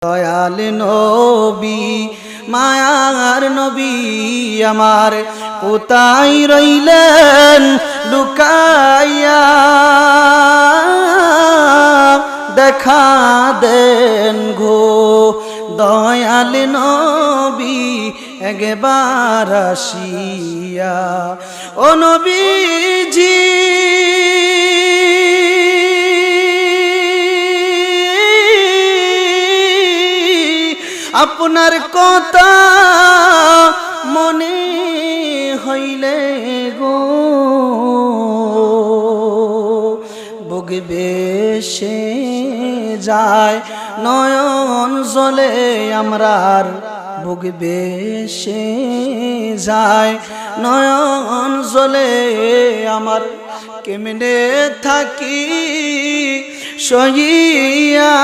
দয়াল নবী মায়ার নবী আমার কোথায় রইলেন লুকাইয়া দেখা দেন গো দয়াল নবী একবার আসিয়া ও নবীজি আপনার কথা মনে হইলে গো বুক বেশে যায় নয়ন জলে আমরার বুক বেশে যায় নয়ন জলে আমার কেমনে থাকি সহিয়া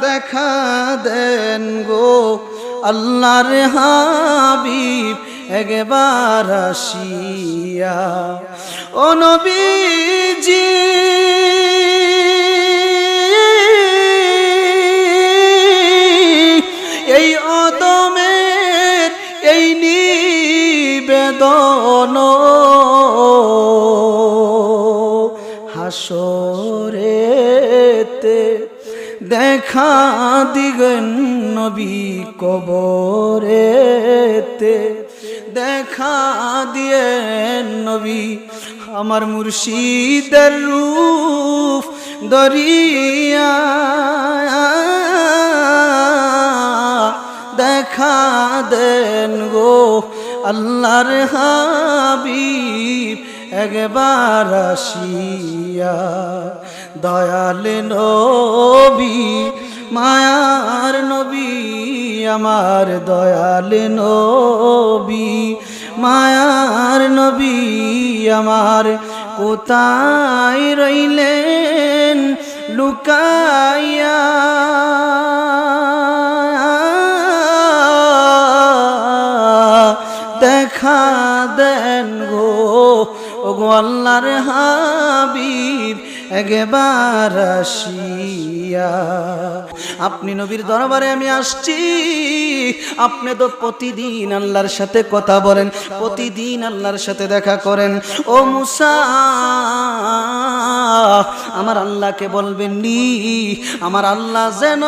দেখা দেন গো আল্লাহর হাবিব একবার আসিয়া ও নবীজি এই অদমের এই নিবেদন হাসরেতে দেখা দিগেন নবী কবরেতে দেখা দিয়েন নবী আমার মুর্শিদের রূপ দরিয়া দেখা দেন গো আল্লাহর হাবিব একবার আসিয়া দয়াল নবী মায়ার নবী আমার দয়াল নবী মায়ার নবী আমার কোথায় রইলেন লুকাইয়া দেখা দেন গো ওগো আল্লাহর হাবিব একবার আসিয়া আপনি নবীর দরবারে আমি আসছি আপনি তো প্রতিদিন আল্লাহর সাথে কথা বলেন প্রতিদিন আল্লাহর সাথে দেখা করেন ও মুসা আমার আল্লাহকে বলবেন নি আমার আল্লাহ যেন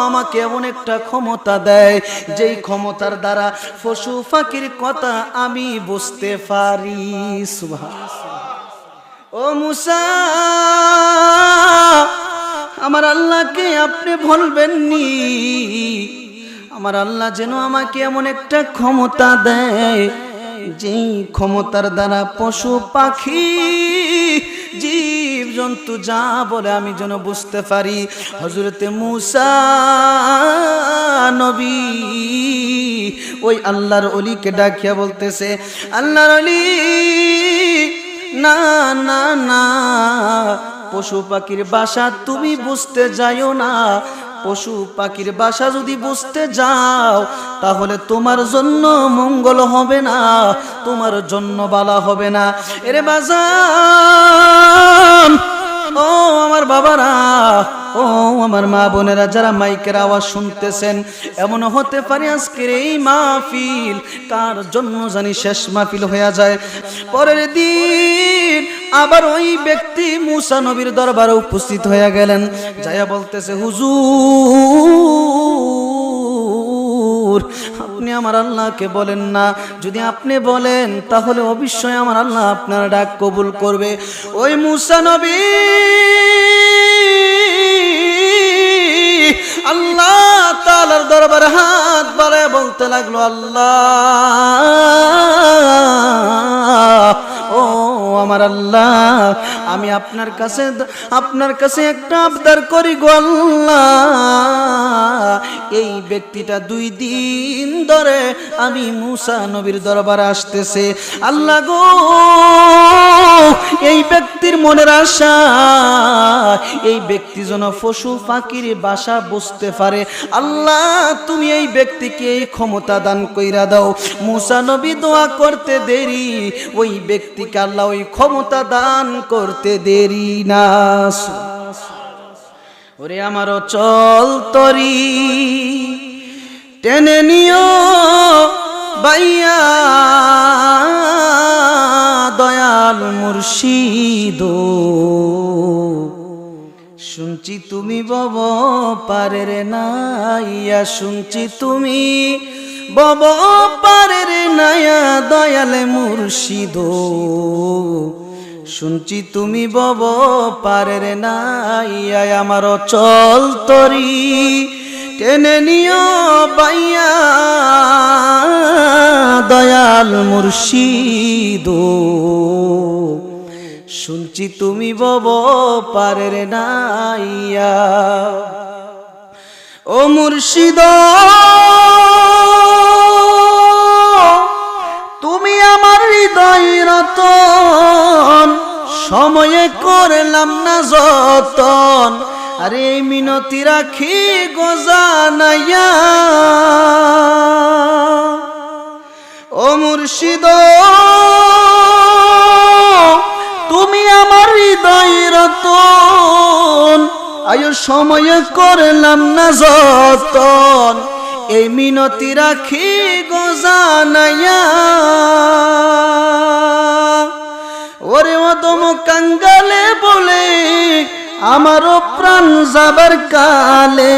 আমাকে এমন একটা ক্ষমতা দেয় যেই ক্ষমতার দ্বারা পশু পাখির কথা আমি বুঝতে পারি সুবহানাল্লাহ ও মুসা আমার আল্লাহকে আপনি বলবেন নি আমার আল্লাহ যেন আমাকে এমন একটা ক্ষমতা দেয় যেই ক্ষমতার দ্বারা পশু পাখি জীব জন্তু যা বলে আমি যেন বুঝতে পারি হযরতে মুসা নবী ওই আল্লাহর ওলিকে ডাকিয়া বলতেছে আল্লাহর ওলি না না না পশু পাখির ভাষা তুমি বুঝতে যাইও না পশু পাখির ভাষা যদি বুঝতে যাও তাহলে তোমার জন্য মঙ্গল হবে না তোমার জন্য ভালো হবে না এরে বাজান ও আমার বাবারা ও আমার মা বোনেরা যারা মাইকের আওয়াজ শুনতেছেন এমন হতে পারে আজকের এই মাহফিল কার জন্য জানি শেষ মাহফিল হয়ে যায় পরের দিন আবার ওই ব্যক্তি মুসা নবীর দরবারে উপস্থিত হয়ে গেলেন যায়া বলতেছে হুজুর আপনি আমার আল্লাহকে বলেন না যদি আপনি বলেন তাহলে অবশ্যই আমার আল্লাহ আপনার ডাক কবুল করবে ওই মুসা নবী আল্লাহ তাআলার দরবারে হাত বাড়ায় বলতে লাগলো আল্লাহ ও আমার আল্লাহ আমি আপনার কাছে একটা আবদার করি গো আল্লাহ এই ব্যক্তিটা 2 দিন ধরে আমি মুসা নবীর দরবারে আসতেছে আল্লাহ গো এই ব্যক্তির মনের আশা এই ব্যক্তি যেন পশু পাখির ভাষা বুঝতে পারে আল্লাহ তুমি এই ব্যক্তিকে এই ক্ষমতা দান কইরা দাও মুসা নবী দোয়া করতে দেরি ওই ব্যক্তিকে আল্লাহ ওই ক্ষমতা দান করতে দেরি না ওরে আমার অচল তরি টেনে নিও বাইয়া দয়াল মুর্শিদ, শুনছি তুমি বব পারের নাইয়া, শুনছি তুমি বব পারের নাইয়া দয়াল মুর্শিদ, শুনছি তুমি বব পারের নাইয়া। আমার অচল তরি টেনে নিও বাইয়া দয়াল মুর্শিদ, শুনছি তুমি বব পারের নাইয়া। ও মুর্শিদ তুমি আমার হৃদয় রতন, সময়ে করলাম না যতন, আরে এই মিনতি রাখি গোজানাইয়া। ও মুর্শিদ তুমি আমার হৃদয় রতন, আয়ো সময়ে করলাম না যতন, এই মিনতি রাখি গোজানাইয়া। ওরে অদম কাঙ্গালে বলে আমারও প্রাণ যাবার কালে,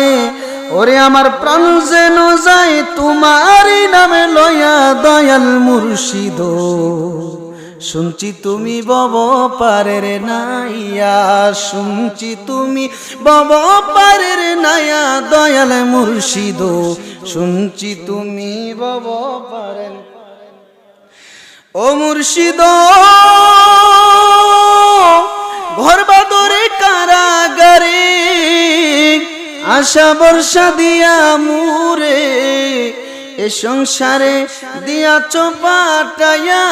ওরে আমার প্রাণ যেন যায় তোমারই নামে লয়া দয়াল মুর্শিদ, শুনছি তুমি বব পারের নাইয়া, শুনছি তুমি বব পারের নাইয়া দয়াল মুর্শিদ, শুনছি তুমি বব পারের। ও মুর্শিদ ঘর বাদরে কারাগারে আশা বর্ষা দিয়া মুরে, এ সংসারে দিয়াছ পাটাইয়া।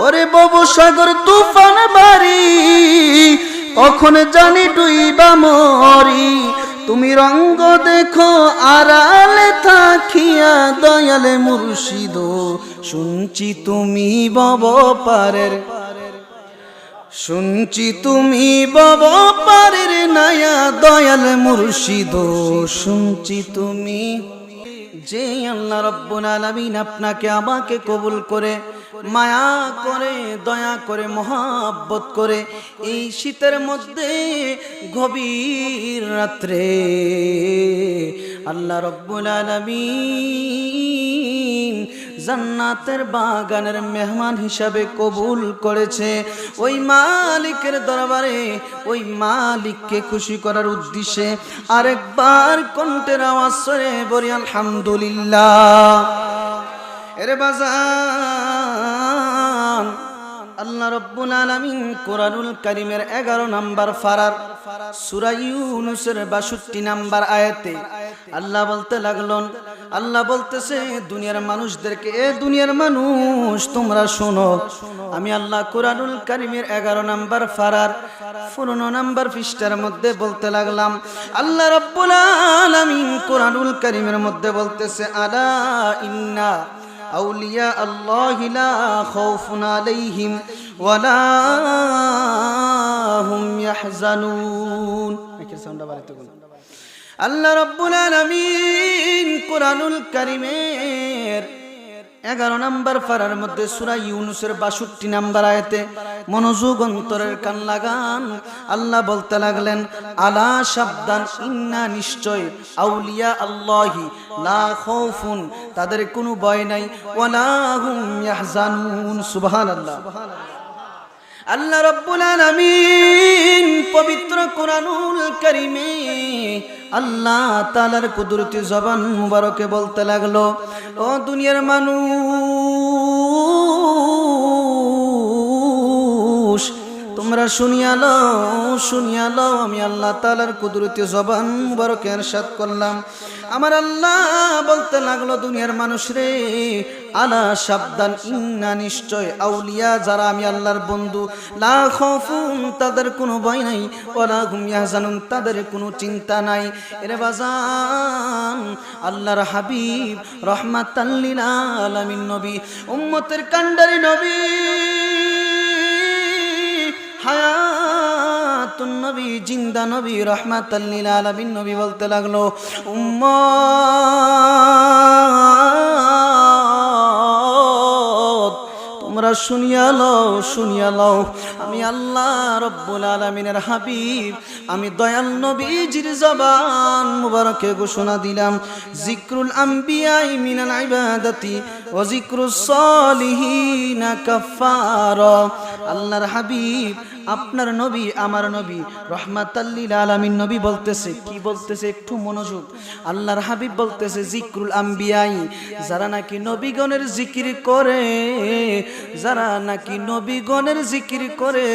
ওরে ববু সাগর তুফান বাড়ি কখন জানি ডুইবা মরি, তুমি রঙ্গ দেখো আড়ালে থাকিয়া দয়ালে মুর্শিদ, শুনছি তুমি বব পারের, শুনছি তুমি বব পারের নাইয়া দয়াল মুর্শিদ, শুনছি তুমি। যে আল্লাহ রব্বুল আলামিন আপনাকে আমাকে কবুল করে মায়া করে দয়া করে মহব্বত করে এই শীতের মধ্যে গভীর রাত্রে আল্লাহ রব্বুল আলামিন জান্নাতের বাগানের মেহমান হিসাবে কবুল করেছে, ওই মালিকের দরবারে ওই মালিককে খুশি করার উদ্দেশ্যে আরেকবার কণ্ঠের আওয়াজ করে বলি আলহামদুলিল্লাহ। এর বাজান আল্লাহ রব্বুল আলামিন কোরআনুল কারীমের 11 নম্বর পারার সূরা ইউনূসের 62 নম্বর আয়াতে আল্লাহ বলতে লাগলেন, আল্লাহ বলতেছে দুনিয়ার মানুষদেরকে, এ দুনিয়ার মানুষ তোমরা শোনো, আমি আল্লাহ কোরআনুল কারীমের 11 নম্বর পারার 15 নম্বর পৃষ্ঠার মধ্যে বলতে লাগলাম, আল্লাহ রব্বুল আলামিন কোরআনুল কারীমের মধ্যে বলতেছে আলা ইন্না আউলিয়া আল্লাহি লা খাউফুন আলাইহিম ওয়ালা হুম ইয়াহজানুন। আল্লাহ রাব্বুল আলামিন কোরআনুল কারীমের 11 নম্বর পারার মধ্যে সূরা ইউনূসের 62 নম্বর আয়াতে মনোযোগ অন্তরের কান লাগান, আল্লাহ বলতে লাগলেন আলা সাবধান, ইন্না নিশ্চয় আউলিয়া আল্লাহি লা খাউফুন তাদের কোনো ভয় নাই, ওয়ালা হুম ইয়াহজানুন। সুবহানাল্লাহ। আল্লাহ রাব্বুল আলামিন পবিত্র কোরআনুল কারীমে আল্লাহ তাআলার কুদরতি জবান মুবারকে বলতে লাগলো, ও দুনিয়ার মানুষ তোমরা শুনিয়া লও, আমি আল্লাহ তাআলার কুদরতি জবান মুবারকে ইরশাদ করলাম। আমার আল্লাহ বলতে লাগলো দুনিয়ার মানুষ রে, আলা সাবধান, ইন্না নিশ্চয় আউলিয়া যারা আমি আল্লাহর বন্ধু, লা খাউফুন তাদের কোনো ভয় নাই, ওয়ালা হুম ইয়াহজানুন তাদের কোনো চিন্তা নাই। এরে বাজান আল্লাহর হাবিব রহমাতাল লিল আলামিন নবী, উম্মতের কান্ডারি নবী হায়াত হায়াতুন নবী, জিন্দা নবী, রাহমাতাল লিল আলামিন নবী বলতে লাগলো, উম্মত তোমরা শুনিয়া লও, আমি আল্লাহ রব্বুল আলামিনের হাবিব, আমি দয়াল নবীজির জবান মুবারকে ঘোষণা দিলাম, যিকরুল আম্বিয়া মিনাল ইবাদাতি ওয়া যিকরুস সালিহিনা কাফারা। আল্লাহর হাবিব, আপনার নবী, আমার নবী, রহমাতাল লিল আলামিন নবী বলতেছে, কি বলতেছে একটু মনোযোগ। আল্লাহর হাবিব বলতেছে, যিকরুল আম্বিয়াই, যারা নাকি নবীগণের জিকির করে, যারা নাকি নবীগণের জিকির করে,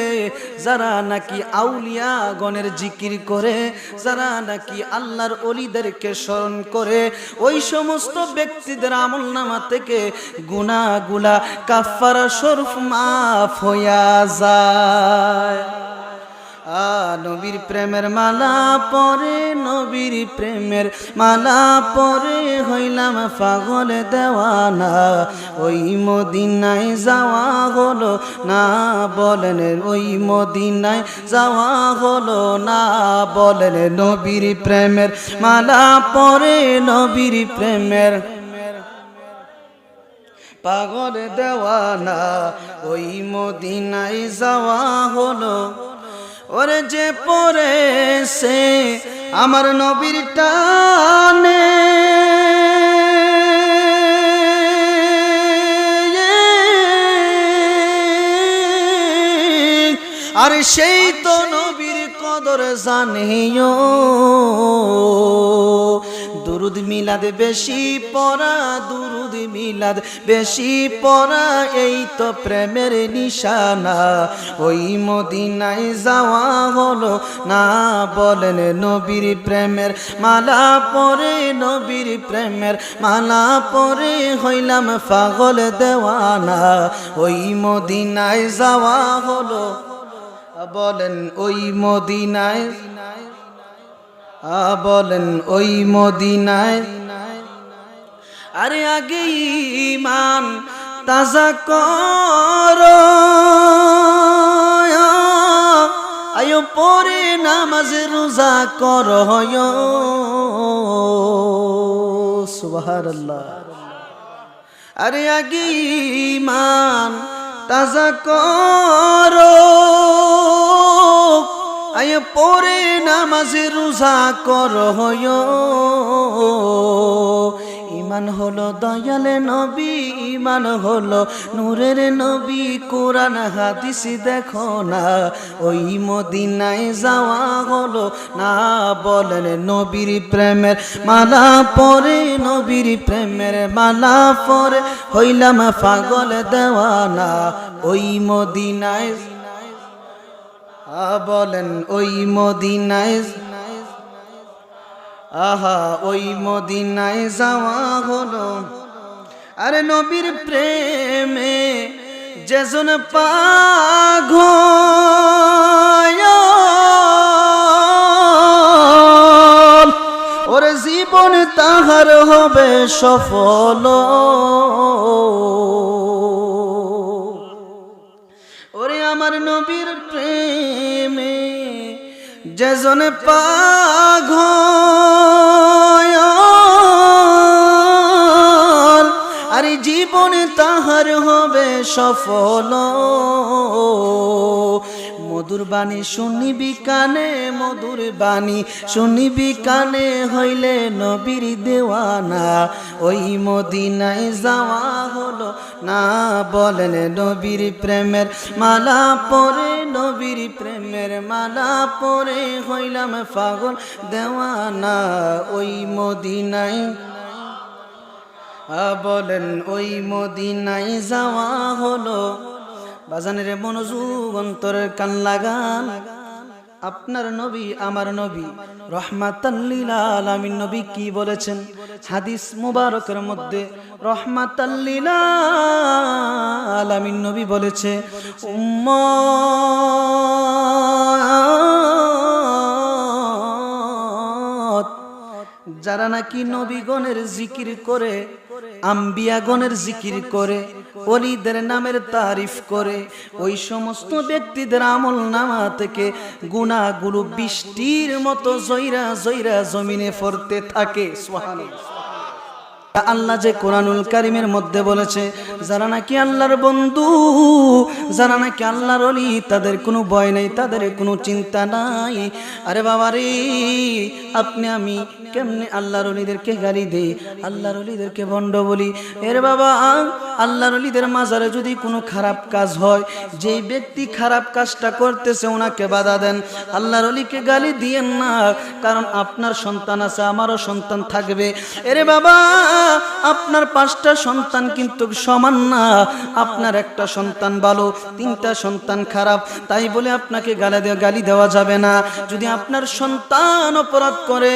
যারা নাকি আউলিয়া গণের জিকির করে, যারা নাকি আল্লাহর ওলিদেরকে স্মরণ করে, ওই সমস্ত ব্যক্তিদের আমলনামা থেকে গুনাহগুলা কাফারা স্বরূপ মাফ হইয়া যায়। নবীর প্রেমের মালা পরে, নবীর প্রেমের মালা পরে হইলাম পাগল দেওয়ানা, ওই মদিনায় যাওয়া হলো না বলেন, ওই মদিনায় যাওয়া হলো না বলেন, নবীর প্রেমের মালা পরে, নবীর প্রেমের পাগল দেওয়ানা, ওই মদিনায় যাওয়া হলো। ওরে যে পড়েছে আমার নবীর টানে, আর সেই তো নবীর কদর জানিও। দুরুদ মিলাদ বেশি পড়া, দুরুদ মিলাদ বেশি পড়া, এই তো প্রেমের নিশানা, ওই মদিনায় যাওয়া হলো না বলেন, নবীর প্রেমের মালা পরে, নবীর প্রেমের মালা পরে হইলাম পাগল দেওয়ানা, ওই মদিনায় যাওয়া হলো বলেন, ওই মদিনায় বলেন, ওই মদিনায়। আরে আগে ঈমান তাজা করো, আয়ো পরে নামাজ রোজা করো, সুবহানাল্লাহ। আরে আগে ঈমান তাজা করো, আয় পরে নামাজ রোজা করো। ইমান হলো দয়ালে নবী, ইমান হলো নূরের নবী, কোরআন হাদিস দেখো না, ওই মদিনায় যাওয়া হলো না বলেন, নবীর প্রেমের মালা পরে, নবীর প্রেমের মালা পরে হইলাম পাগল দেওয়ানা, ওই মদিনায় বলেন, ওই মদিনায়। আহা ওই মদিনায় যাওয়া হলো। আরে নবীর প্রেমে যেজন পাগল, ওরে জীবন তাহার হবে সফল। ওরে আমার নবীর প্রেমে যেজন পাগল, আরে জীবন তাহার হবে সফল। মধুর বাণী শুনিবি কানে, মধুর বাণী শুনিবি কানে, হইলে নবীর দেওয়ানা, ওই মদিনায় যাওয়া হলো না বলেন, নবীর প্রেমের মালা পরে, নবীর প্রেমের মালা পরে হইলাম পাগল দেওয়ানা, ওই মদিনায় বলেন, ওই মদিনায় যাওয়া হলো। বাজানের মনোযোগ, অন্তরের কান লাগান। আপনার নবী, আমার নবী, রহমাতাল লিল আলামিন নবী কি বলেছেন হাদিস মুবারকের মধ্যে? রহমাতাল লিল আলামিন নবী বলেছে, উম্মত যারা নাকি নবীগণের জিকির করে, আম্বিয়াগণের জিকির করে, ওলিদের নামের তারিফ করে, ওই সমস্ত ব্যক্তিদের আমল নামা থেকে গুনাহগুলো বৃষ্টির মতো জয়রা জয়রা জমিনে পড়তে থাকে। সুবহানাল্লাহ। আল্লাহ যে কোরআনুল কারীমের মধ্যে বলেছে, যারা নাকি আল্লাহর বন্ধু, যারা নাকি আল্লাহর ওলি, তাদের কোনো ভয় নাই, তাদের কোনো চিন্তা নাই। আরে বাবা রে, আপনি আমি কেমনে আল্লাহর ওলিদেরকে গালি দেই, আল্লাহর ওলিদেরকে ভণ্ড বলি? এর বাবা, আল্লাহর ওলিদের মাজারে যদি কোনো খারাপ কাজ হয়, যেই ব্যক্তি খারাপ কাজটা করতেছে ওনাকে বাধা দেন, আল্লাহর ওলিকে গালি দিয়েন না। কারণ আপনার সন্তান আছে, আমারও সন্তান থাকবে। এরে বাবা, আপনার 5টা সন্তান কিন্তু সমান না। আপনার একটা সন্তান ভালো, 3টা সন্তান খারাপ, তাই বলে আপনাকে গালি দেওয়া যাবে না। যদি আপনার সন্তান অপরাধ করে,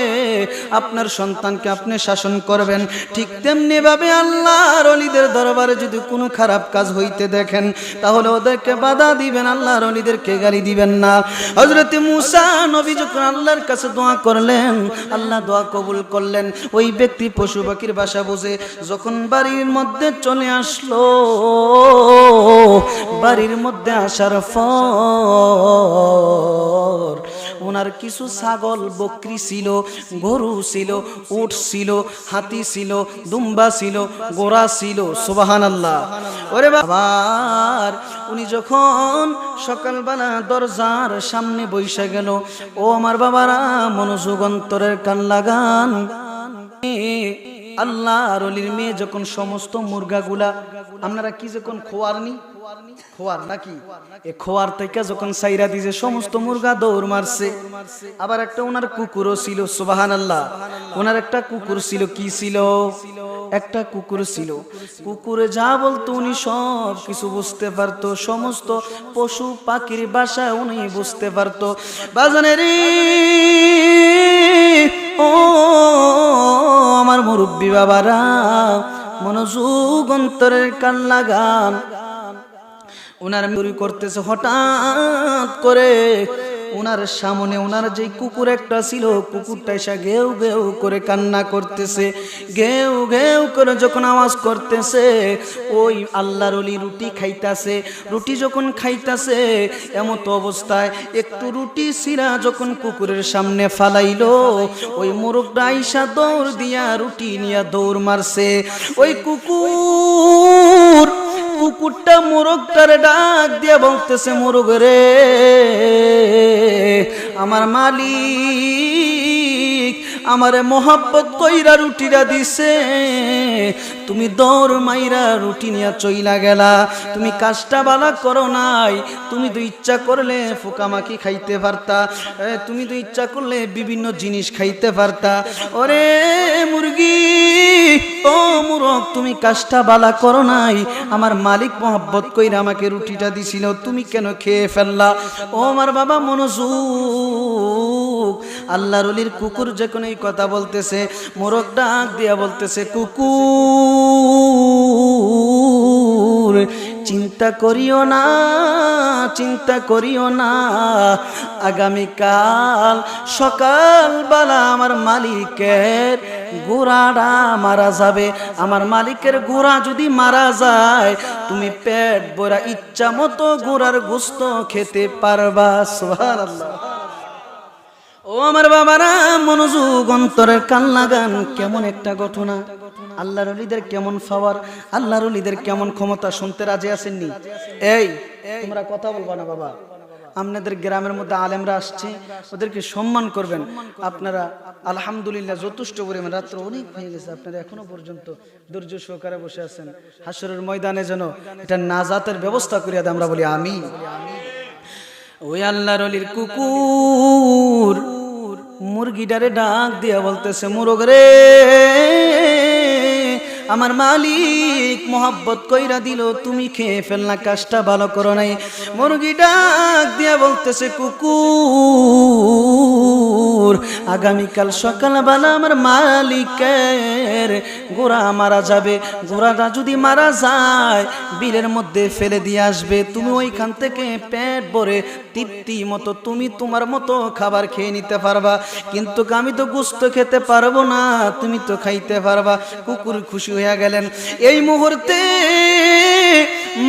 আপনার সন্তানকে আপনি শাসন করবেন। ঠিক তেমনি ভাবে আল্লাহর ওলিদের দরবারে যদি কোনো খারাপ কাজ হইতে দেখেন, তাহলে ওদেরকে বাধা দিবেন, আল্লাহর ওলিদেরকে গালি দিবেন না। হযরত মূসা নবী যখন আল্লাহর কাছে দোয়া করলেন, আল্লাহ দোয়া কবুল করলেন। ওই ব্যক্তি পশু পাখির ভাষা বুঝে যখন বাড়ির মধ্যে চলে আসলো, বাড়ির মধ্যে আসার পর ওনার কিছু ছাগল বকরি ছিল, গরু ছিল, উট ছিল, হাতি ছিল, দুম্বা ছিল, ঘোড়া ছিল। সুবহানাল্লাহ। ওরে বাবা, উনি যখন সকালবেলা দরজার সামনে বইসা গেল, ও আমার বাবারা, মনোযোগ অন্তরের কান লাগান। আল্লাহর ওলির মেয়ে যখন সমস্ত মুরগাগুলা, আপনারা কি যখন খোয়ার নি, খোয়ার নাকি, এ খোয়ার থেকে যখন সাইরা দিছে, সমস্ত মুরগা দৌড় মারছে। আবার একটা ওনার কুকুরও ছিল। সুবহানাল্লাহ। ওনার একটা কুকুর ছিল। কি ছিল? একটা কুকুর ছিল। কুকুরে যা বলতো উনি সব কিছু বুঝতে পারতো, সমস্ত পশু পাখির ভাষা উনি বুঝতে পারতো। বাজানের ও আমার মুরব্বী বাবারা, মনোযোগ অন্তরের কান লাগান। উনার চুরি করতেছে, হঠাৎ করে উনার সামনে উনার যে কুকুর একটা ছিল, কুকুরটা এসে ঘেউ ঘেউ করে কান্না করতেছে। ঘেউ ঘেউ করে যখন আওয়াজ করতেছে, ওই আল্লাহর ওলি রুটি খাইতাছে। রুটি যখন খাইতাছে, এমত অবস্থায় একটু রুটি সিরা যখন কুকুরের সামনে ফালাইলো, ওই মোরগটা আইসা দৌড় দিয়া রুটি নিয়া দৌড় মারছে। ওই কুকুরটা মোরগটারে ডাক দিয়া বলতেছে, মোরগ রে, আমার মালিক আমারে মোহাব্বত কইরা রুটিরা দিছে, তুমি দৌড় মাইরা রুটি নিয়া চইলা গেলা, তুমি কাজটা বালা করো নাই। তুমি তো ইচ্ছা করলে ফুকামাকি খাইতে পারতা, তুমি তো ইচ্ছা করলে বিভিন্ন জিনিস খাইতে পারতা। ওরে মুরগি, ও মুরগ, তুমি কাজটা বালা করো নাই। আমার মালিক মোহাব্বত কইরা আমাকে রুটিটা দিছিল, তুমি কেন খেয়ে ফেললা? ও আমার বাবা, মনোযোগ। আল্লাহর ওলির কুকুর যখন এই কথা বলতেছে, মোরগ ডাক দিয়া বলতেছে, কুকুর, চিন্তা করিও না, চিন্তা করিও না, আগামীকাল সকালবেলা আমার মালিকের ঘোড়াটা মারা যাবে। আমার মালিকের ঘোড়া যদি মারা যায়, তুমি পেট ভরা ইচ্ছা মতো ঘোড়ার গোশত খেতে পারবা। সুবহানাল্লাহ। ও আমার বাবারা, মনোযোগ অন্তরের কান লাগান। কেমন একটা ঘটনা! আল্লাহর ওলিদের কেমন পাওয়ার, আল্লাহর ওলিদের কেমন ক্ষমতা, শুনতে রাজি আছেননি? এই তোমরা কথা বলবা না বাবা। আপনাদের গ্রামের মধ্যে আলেমরা আসছে, ওদেরকে সম্মান করবেন। আপনারা আলহামদুলিল্লাহ যথেষ্ট পরিমাণ, রাত্র অনেক হয়ে গেছে, আপনারা এখনো পর্যন্ত ধৈর্য সহকারে বসে আছেন। হাসরের ময়দানে যেন এটা নাজাতের ব্যবস্থা করিয়া দেয়, আমরা বলি আমিন। ওই আল্লাহর ওলির কুকুর মুরগিটারে ডাক দিয়া বলতেছে, মুরগ রে, আমার মালিক মোহাব্বত কইরা দিল, তুমি খেয়ে ফেলনা, কাজটা ভালো করো নাই। মুরগি ডাক দিয়া বলতেছে, কুকুর, আগামীকাল সকালবেলা আমার মালিকের ঘোড়া মারা যাবে, ঘোড়াটা যদি মারা যায় বিলের মধ্যে ফেলে দিয়ে আসবে, তুমি ওইখান থেকে পেট ভরে তৃপ্তি মতো তুমি তোমার মতো খাবার খেয়ে নিতে পারবা, কিন্তু আমি তো গোশত খেতে পারবো না, তুমি তো খাইতে পারবা। কুকুর খুশি হয়ে গেলেন। এই মুহূর্তে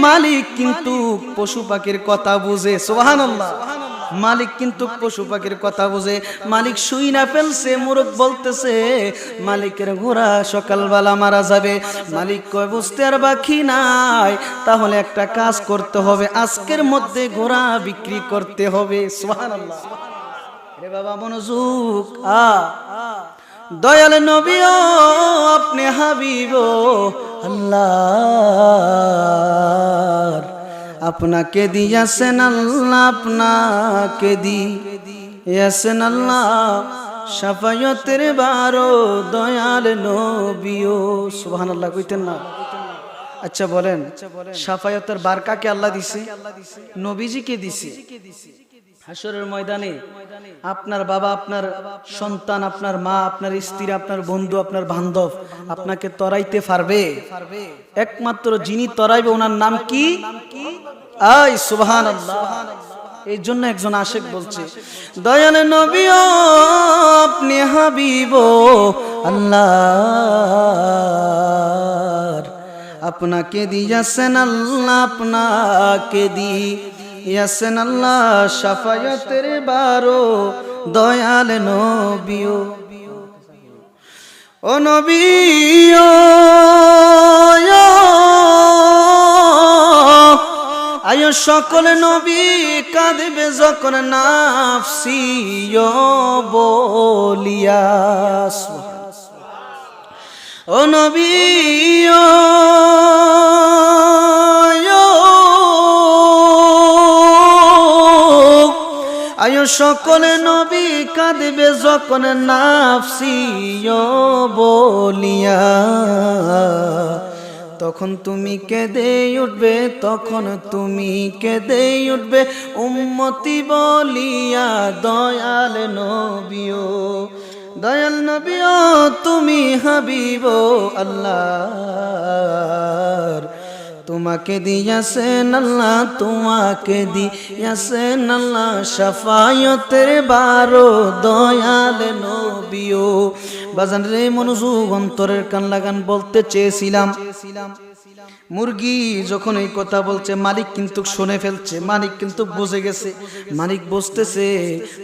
মালিক কিন্তু পশু পাখির কথা বুঝে, সুবহানাল্লাহ, মালিক কিন্তু পশু পাখির কথা বুঝে। মালিক শুই না ফেলছে, মুরগ বলতেছে মালিকের ঘোড়া সকালবেলা মারা যাবে। মালিক কয় বুঝতে আর বাকি নাই, তাহলে একটা কাজ করতে হবে, আজকের মধ্যে ঘোড়া বিক্রি করতে হবে। সুবহানাল্লাহ। রে বাবা মনোযোগ, দয়াল নবী ও আপনি হাবিব আল্লাহ, আপনাকে দিয়েছেন আল্লাহ, আপনাকে দিয়েছেন আল্লাহ শাফায়াতের বারো দয়াল নবী ও। সুবহানাল্লাহ কইতেন না? আচ্ছা বলেন, শাফায়াতের বার কাকে আল্লাহ দিছে? নবীজিকে দিছে। হাসরের ময়দানে আপনার বাবা, আপনার সন্তান, আপনার মা, আপনার স্ত্রী, আপনার বন্ধু, আপনার বান্ধব আপনাকে তরাইতে পারবে? একমাত্র যিনি তরাইবে ওনার নাম কি? আই সুবহানাল্লাহ। এই জন্য একজন আশেক বলছে, দয়াল নবী ও আপনি হাবিব আল্লাহ, আপনাকে দিয়েছেন আল্লাহ, আপনাকে দিয়েছেন আল্লাহ শাফায়াতের বারো দয়াল নবী ও নবী ও আয়ো সকল নবী কাঁদবে যখন নাফসি বলিয়া। ও নবী আয়ো সকল নবী কাঁদবে যখন নাফসি বলিয়া, তখন তুমি কেঁদে উঠবে, তখন তুমি কেঁদে উঠবে উম্মতি বলিয়া। দয়াল নবী ও, দয়াল নবী ও তুমি হাবিব আল্লাহ, তোমাকে দিয়েছেন আল্লাহ, তোমাকে দিয়েছেন আল্লাহ শাফায়াতের বারো দয়াল নবী ও। বাজান রে মনোযোগ, অন্তরের কান লাগান, বলতে চেয়েছিলাম মুরগি যখন এই কথা বলছে মালিক কিন্তু শুনে ফেলছে, মালিক কিন্তু বুঝে গেছে। মালিক বুঝতেছে,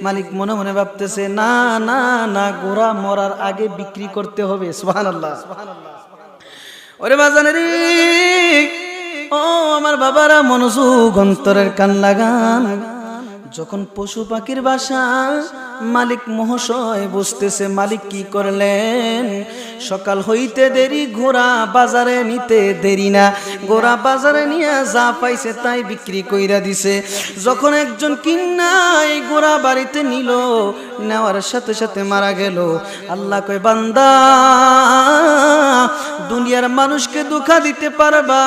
মালিক মনে মনে ভাবতেছে না না না, ঘোড়া মরার আগে বিক্রি করতে হবে। সুবহানাল্লাহ। ওরে বাজান রে, ও আমার বাবারা মনোযোগ, অন্তরের কান লাগান। যখন পশু পাখির বাসা মালিক মহাশয় বুঝতেছে, মালিক কি করলেন, সকাল হইতে দেরি, ঘোড়া বাজারে নিতে দেরি না, ঘোড়া বাজারে নিয়ে যা পাইছে তাই বিক্রি কইরা দিছে। যখন একজন কিন্নাই ঘোড়া বাড়িতে নিল, নেওয়ার সাথে সাথে মারা গেল। আল্লাহ কয় বান্দা, দুনিয়ার মানুষকে ধোঁকা দিতে পারবা,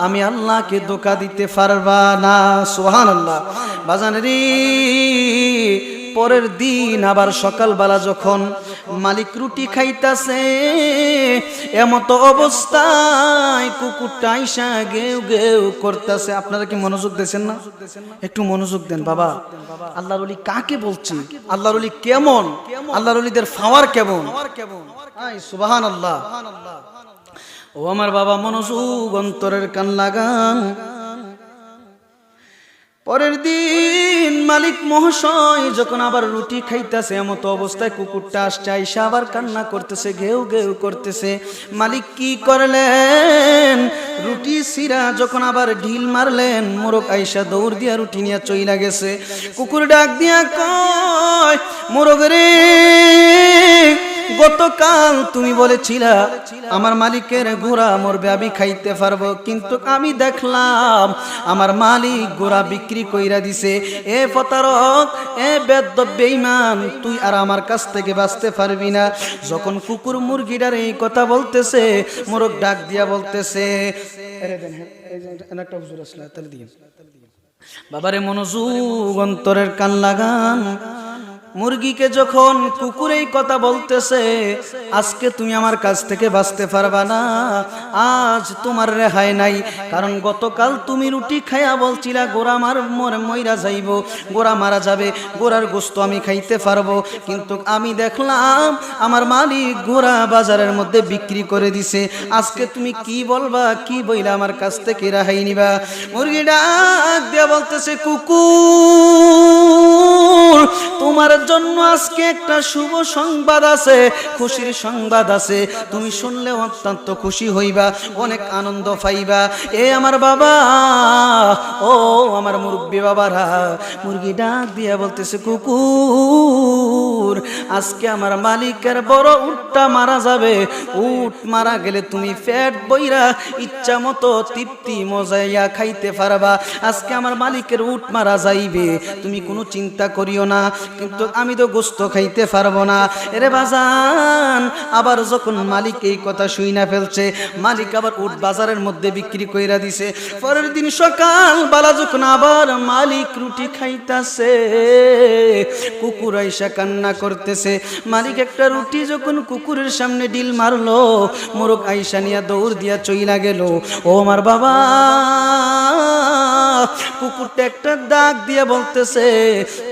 আমি আল্লাহকে ধোঁকা দিতে পারবা না। সুবহানাল্লাহ। বাজান রে, পরের দিন আবার সকালবেলা যখন মালিক রুটি খাইতাছে, এমত অবস্থায় কুকুরটা আইসা গেউ গেউ করতেছে। আপনারা কি মনোযোগ দিয়েছেন না? একটু মনোযোগ দেন বাবা। আল্লাহর ওলি কাকে বলছি, আল্লাহর ওলি কেমন, আল্লাহর ওলিদের পাওয়ার কেমন। সুবহানাল্লাহ। ও আমার বাবা মনোযোগ, অন্তরের কান লাগান। পরের দিন মালিক মহাশয় যখন আবার রুটি খাইতেছে, এমত অবস্থায় কুকুরটা আসছে, আইসা আবার কান্না করতেছে, ঘেউ ঘেউ করতেছে। মালিক কি করলেন, রুটি সিরা যখন আবার ঢিল মারলেন, মোরগ আইসা দৌড় দিয়া রুটি নিয়ে চইলা গেছে। কুকুর ডাক দিয়া কয়, মোরগ রে, গতকাল তুমি বলেছিলা আমার মালিকের ঘোড়া মরবে, আমি খাইতে পারবো, কিন্তু আমি দেখলাম আমার মালিক ঘোড়া বিক্রি কইরা দিছে। এ প্রতারক, এ বেদ্য বেঈমান, তুই আর আমার কাছ থেকে বাঁচতে পারবি না। যখন কুকুর মুরগিটার এই কথা বলতেছে, মোরগ ডাক দিয়া বলতেছে, বাবারে মনোযোগ, অন্তরের কান লাগান। মুরগিকে যখন কুকুর এই কথা বলতেছে, আজকে তুমি আমার কাছ থেকে বাঁচতে পারবা না, আজ তোমার রেহাই নাই। কারণ গতকাল তুমি রুটি খাইয়া বলছিলা গোরা মইরা যাইব, গোরা মারা যাবে, গোরার গোস্ত আমি খাইতে পারবো। কিন্তু আমি দেখলাম আমার মালিক গোরা বাজারের মধ্যে বিক্রি করে দিছে। আজকে তুমি কি বলবা, কি বইলা আমার কাছ থেকে রেহাই নিবা? মুরগি ডাক দিয়া বলতেছে, কুকুর তোমার জন্য আজকে একটা শুভ সংবাদ আছে, খুশির সংবাদ আছে। তুমি শুনলে অত্যন্ত খুশি হইবা, অনেক আনন্দ পাইবা। এ আমার বাবা, ও আমার মুরব্বি বাবারা, মুরগি ডাক দিয়া বলতেছে, কুকুর আজকে আমার মালিকের বড় উটটা মারা যাবে। উট মারা গেলে তুমি পেট বইরা ইচ্ছা মতো তৃপ্তি মজাইয়া খাইতে পারবা। আজকে আমার মালিকের উট মারা যাইবে, তুমি কোনো চিন্তা করিও না। কিন্তু আমি তো গোস্ত খাইতে পারবো না। এরে বাজান, আবার যখন মালিক এই কথা শুই না ফেলছে, মালিক আবার উট বাজারের মধ্যে বিক্রি কইরা দিছে। পরের দিন সকাল বেলা যখন আবার মালিক রুটি খাইতাছে, কুকুর আইসা কান্না করতেছে। মালিক একটা রুটি যখন কুকুরের সামনে ডিল মারলো, মোরগ আইসা নিয়া দৌড় দিয়া চইলা গেল। ও আমার বাবা, কুকুরটা একটা ডাক দিয়ে বলতেছে,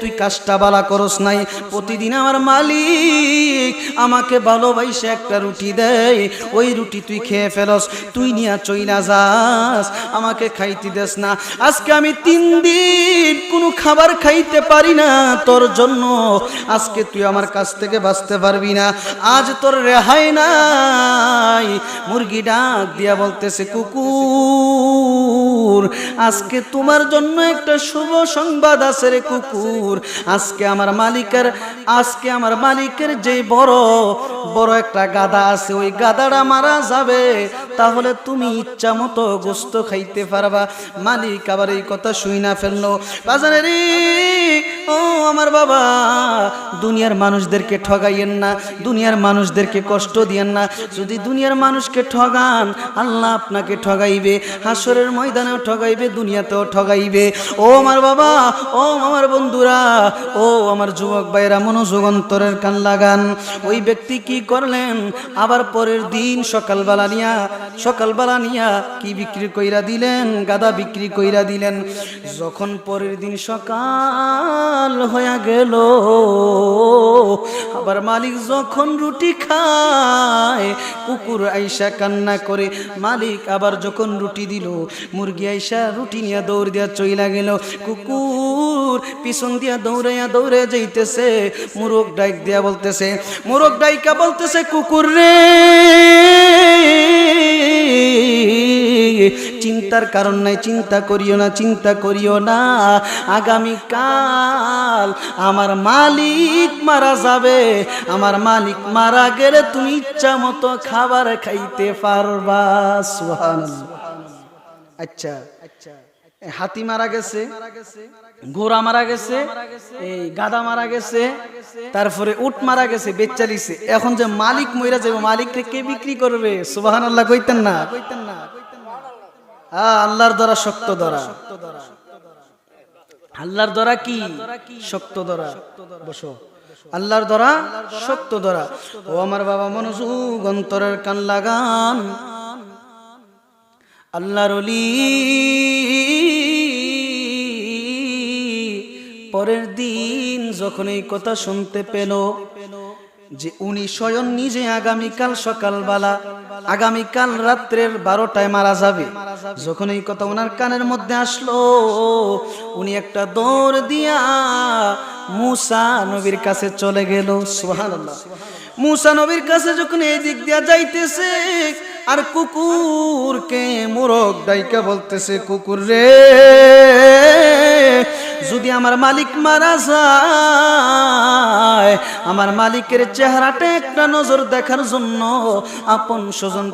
তুই কাজটা বালা করস নাই। প্রতিদিন আমার মালিক আমাকে ভালোবাসে একটা রুটি দেয়, ওই রুটি তুই খেয়ে ফেলস, তুই নিয়া চইলা যাস, আমাকে খাইতে দেস না। আজকে আমি 3 দিন কোনো খাবার খাইতে পারি না তোর জন্য। আজকে তুই আমার কাছ থেকে বাঁচতে পারবি না, আজ তোর রেহাই নাই। মুরগি ডাক দিয়া বলতেছে, কুকুর আজকে তোমার জন্য একটা শুভ সংবাদ আছে রে কুকুর। আজকে আমার মালিকের যে বড় বড় একটা গাধা আছে, ওই গাধাটা মারা যাবে, তাহলে তুমি ইচ্ছা মতো গোস্ত খাইতে পারবা। মালিক আবার এই কথা শুই না ফেললো। বাজারে রে, ও আমার বাবা, দুনিয়ার মানুষদেরকে ঠগাইয়েন না, দুনিয়ার মানুষদেরকে কষ্ট দিয়েন না। যদি দুনিয়ার মানুষকে ঠগান, আল্লাহ আপনাকে ঠগাইবে, হাসরের ময়দানেও ঠগাইবে, দুনিয়াতেও ঠগাইবে। ও আমার বাবা, ও আমার বন্ধুরা, ও আমার যুবক ভাইরা, মনোযোগ অন্তরের কান লাগান। ওই ব্যক্তি কি করলেন, আবার পরের দিন সকালবেলা নিয়া কি বিক্রি কইরা দিলেন? গাদা বিক্রি কইরা দিলেন। যখন পরের দিন সকাল হয়ে গেল, আবার মালিক যখন রুটি খায়, কুকুর আইসা কান্না করে। মালিক আবার যখন রুটি দিল, মুরগি আইসা রুটি নিয়ে দৌড় দিয়া চইলা গেল। কুকুর পিছন দিয়া দৌড়ে যাইতেছে। মোরগ ডাইক দিয়া বলতেছে, মোরগ ডাইকা বলতেছে, কুকুর রে, চিন্তার কারণ নাই, চিন্তা করিও না, আগামীকাল আমার মালিক মারা যাবে। আমার মালিক মারা গেলে তুমি ইচ্ছা মতো খাবার খাইতে পারবা। সুবহানাল্লাহ। আচ্ছা, হাতি মারা গেছে, ঘোড়া মারা গেছে, এই গাধা মারা গেছে, তারপরে উট মারা গেছে, বেচালিছে। এখন যে মালিক মইরা যাবে, মালিককে কে বিক্রি করবে? সুবহানাল্লাহ কইতেন না? আল্লাহর দ্বারা শক্ত ধরা, আল্লাহর দ্বারা কি শক্ত ধরা। বসো, আল্লাহর দ্বারা শক্ত ধরা। ও আমার বাবা, মনোযোগ অন্তরের কান লাগান। আল্লাহর ওলি পরের দিন যখন এই কথা শুনতে পেল যে উনি স্বয়ং নিজে আগামীকাল সকালবেলা, আগামীকাল রাত্রের 12টায় মারা যাবে, যখন এই কথা ওনার কানের মধ্যে আসলো, উনি একটা দৌড় দিয়া মুসা নবীর কাছে চলে গেল। সুবহানাল্লাহ। মুসা নবীর কাছে যখন এই দিক দিয়া যাইতেছে, আর কুকুরকে মোরগ ডাইকা বলতেছে, কুকুর রে, যদি আমার মালিক মারা যায়, আমার মালিকের চেহারাটা একটা নজর দেখার জন্য আপন স্বজন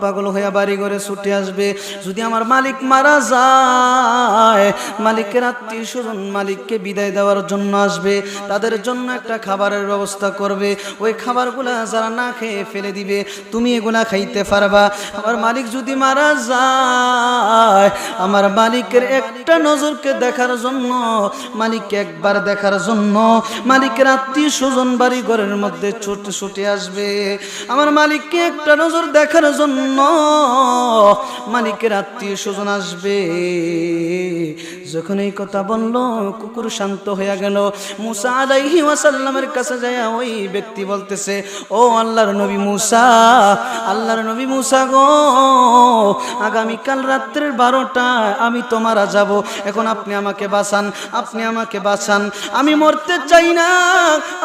পাগল হয়ে বাড়ি ঘরে ছুটে আসবে। যদি আমার মালিক মারা যায়, মালিকের আত্মীয় স্বজন মালিককে বিদায় দেওয়ার জন্য আসবে, তাদের জন্য একটা খাবারের ব্যবস্থা করবে। ওই খাবারগুলা যারা না খেয়ে ফেলে দিবে, তুমি এগুলা খাইতে পারবা। আমার মালিক যদি মারা যায়, আমার মালিকের একটা নজরকে দেখার জন্য মালিককে একবার দেখার জন্য, মালিকের আত্মীয় স্বজন বাড়ি ঘরের মধ্যে ছুটে ছুটে আসবে। আমার মালিককে একটা নজর দেখার জন্য মালিকের আত্মীয় স্বজন আসবে। যখন এই কথা বলল, কুকুর শান্ত হয়ে গেল। মুসা আলাইহি ওয়াসাল্লামের কাছে যায় ওই ব্যক্তি বলতেছে, ও আল্লাহর নবী মুসা, আল্লাহর নবী মুসা গো, আগামীকাল রাত্রের 12টায় আমি তো মারা যাব। এখন আপনি আমাকে বাঁচান, আপনি আমাকে বাঁচান, আমি মরতে চাই না,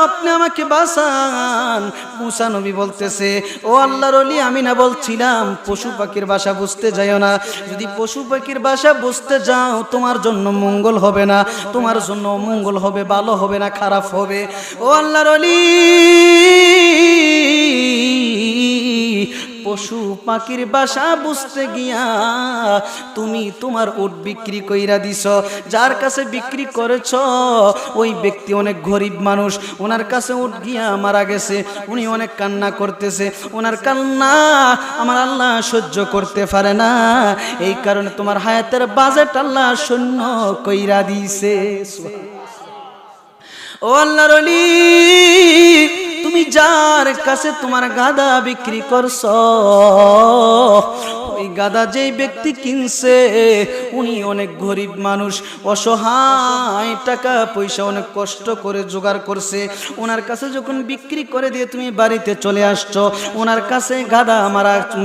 আপনি আমাকে বাঁচান। মুসা নবী বলতেছে, ও আল্লাহর ওলি, আমি না বলছিলাম পশু পাখির ভাষা বুঝতে যাইও না। যদি পশু পাখির ভাষা বুঝতে যাও তোমার জন্য মঙ্গল হবে না, তোমার জন্য মঙ্গল হবে, ভালো হবে না, খারাপ হবে। ও আল্লাহর ওলি, পশু পাখির ভাষা বুঝতে গিয়া তুমি তোমার উট বিক্রি কইরা দিছ। যার কাছে বিক্রি করেছ ওই ব্যক্তি অনেক গরিব মানুষ, ওনার কাছে উট গিয়া মারা গেছে, উনি অনেক কান্না করতেছে, ওনার কান্না আমার আল্লাহ সহ্য করতে পারে না, এই কারণে তোমার হায়াতের বাজেট আল্লাহ শূন্য কইরা দিছে। ও আল্লাহর ওলি, তুমি যার কাছে তোমার গাদা বিক্রি করছ, ওই গাদা যেই ব্যক্তি কিনছে উনি অনেক গরিব মানুষ, অসহায়, টাকা পয়সা অনেক কষ্ট করে জোগাড় করছে। ওনার কাছে যখন বিক্রি করে দিয়ে তুমি বাড়িতে চলে আসছো, ওনার কাছে গাদা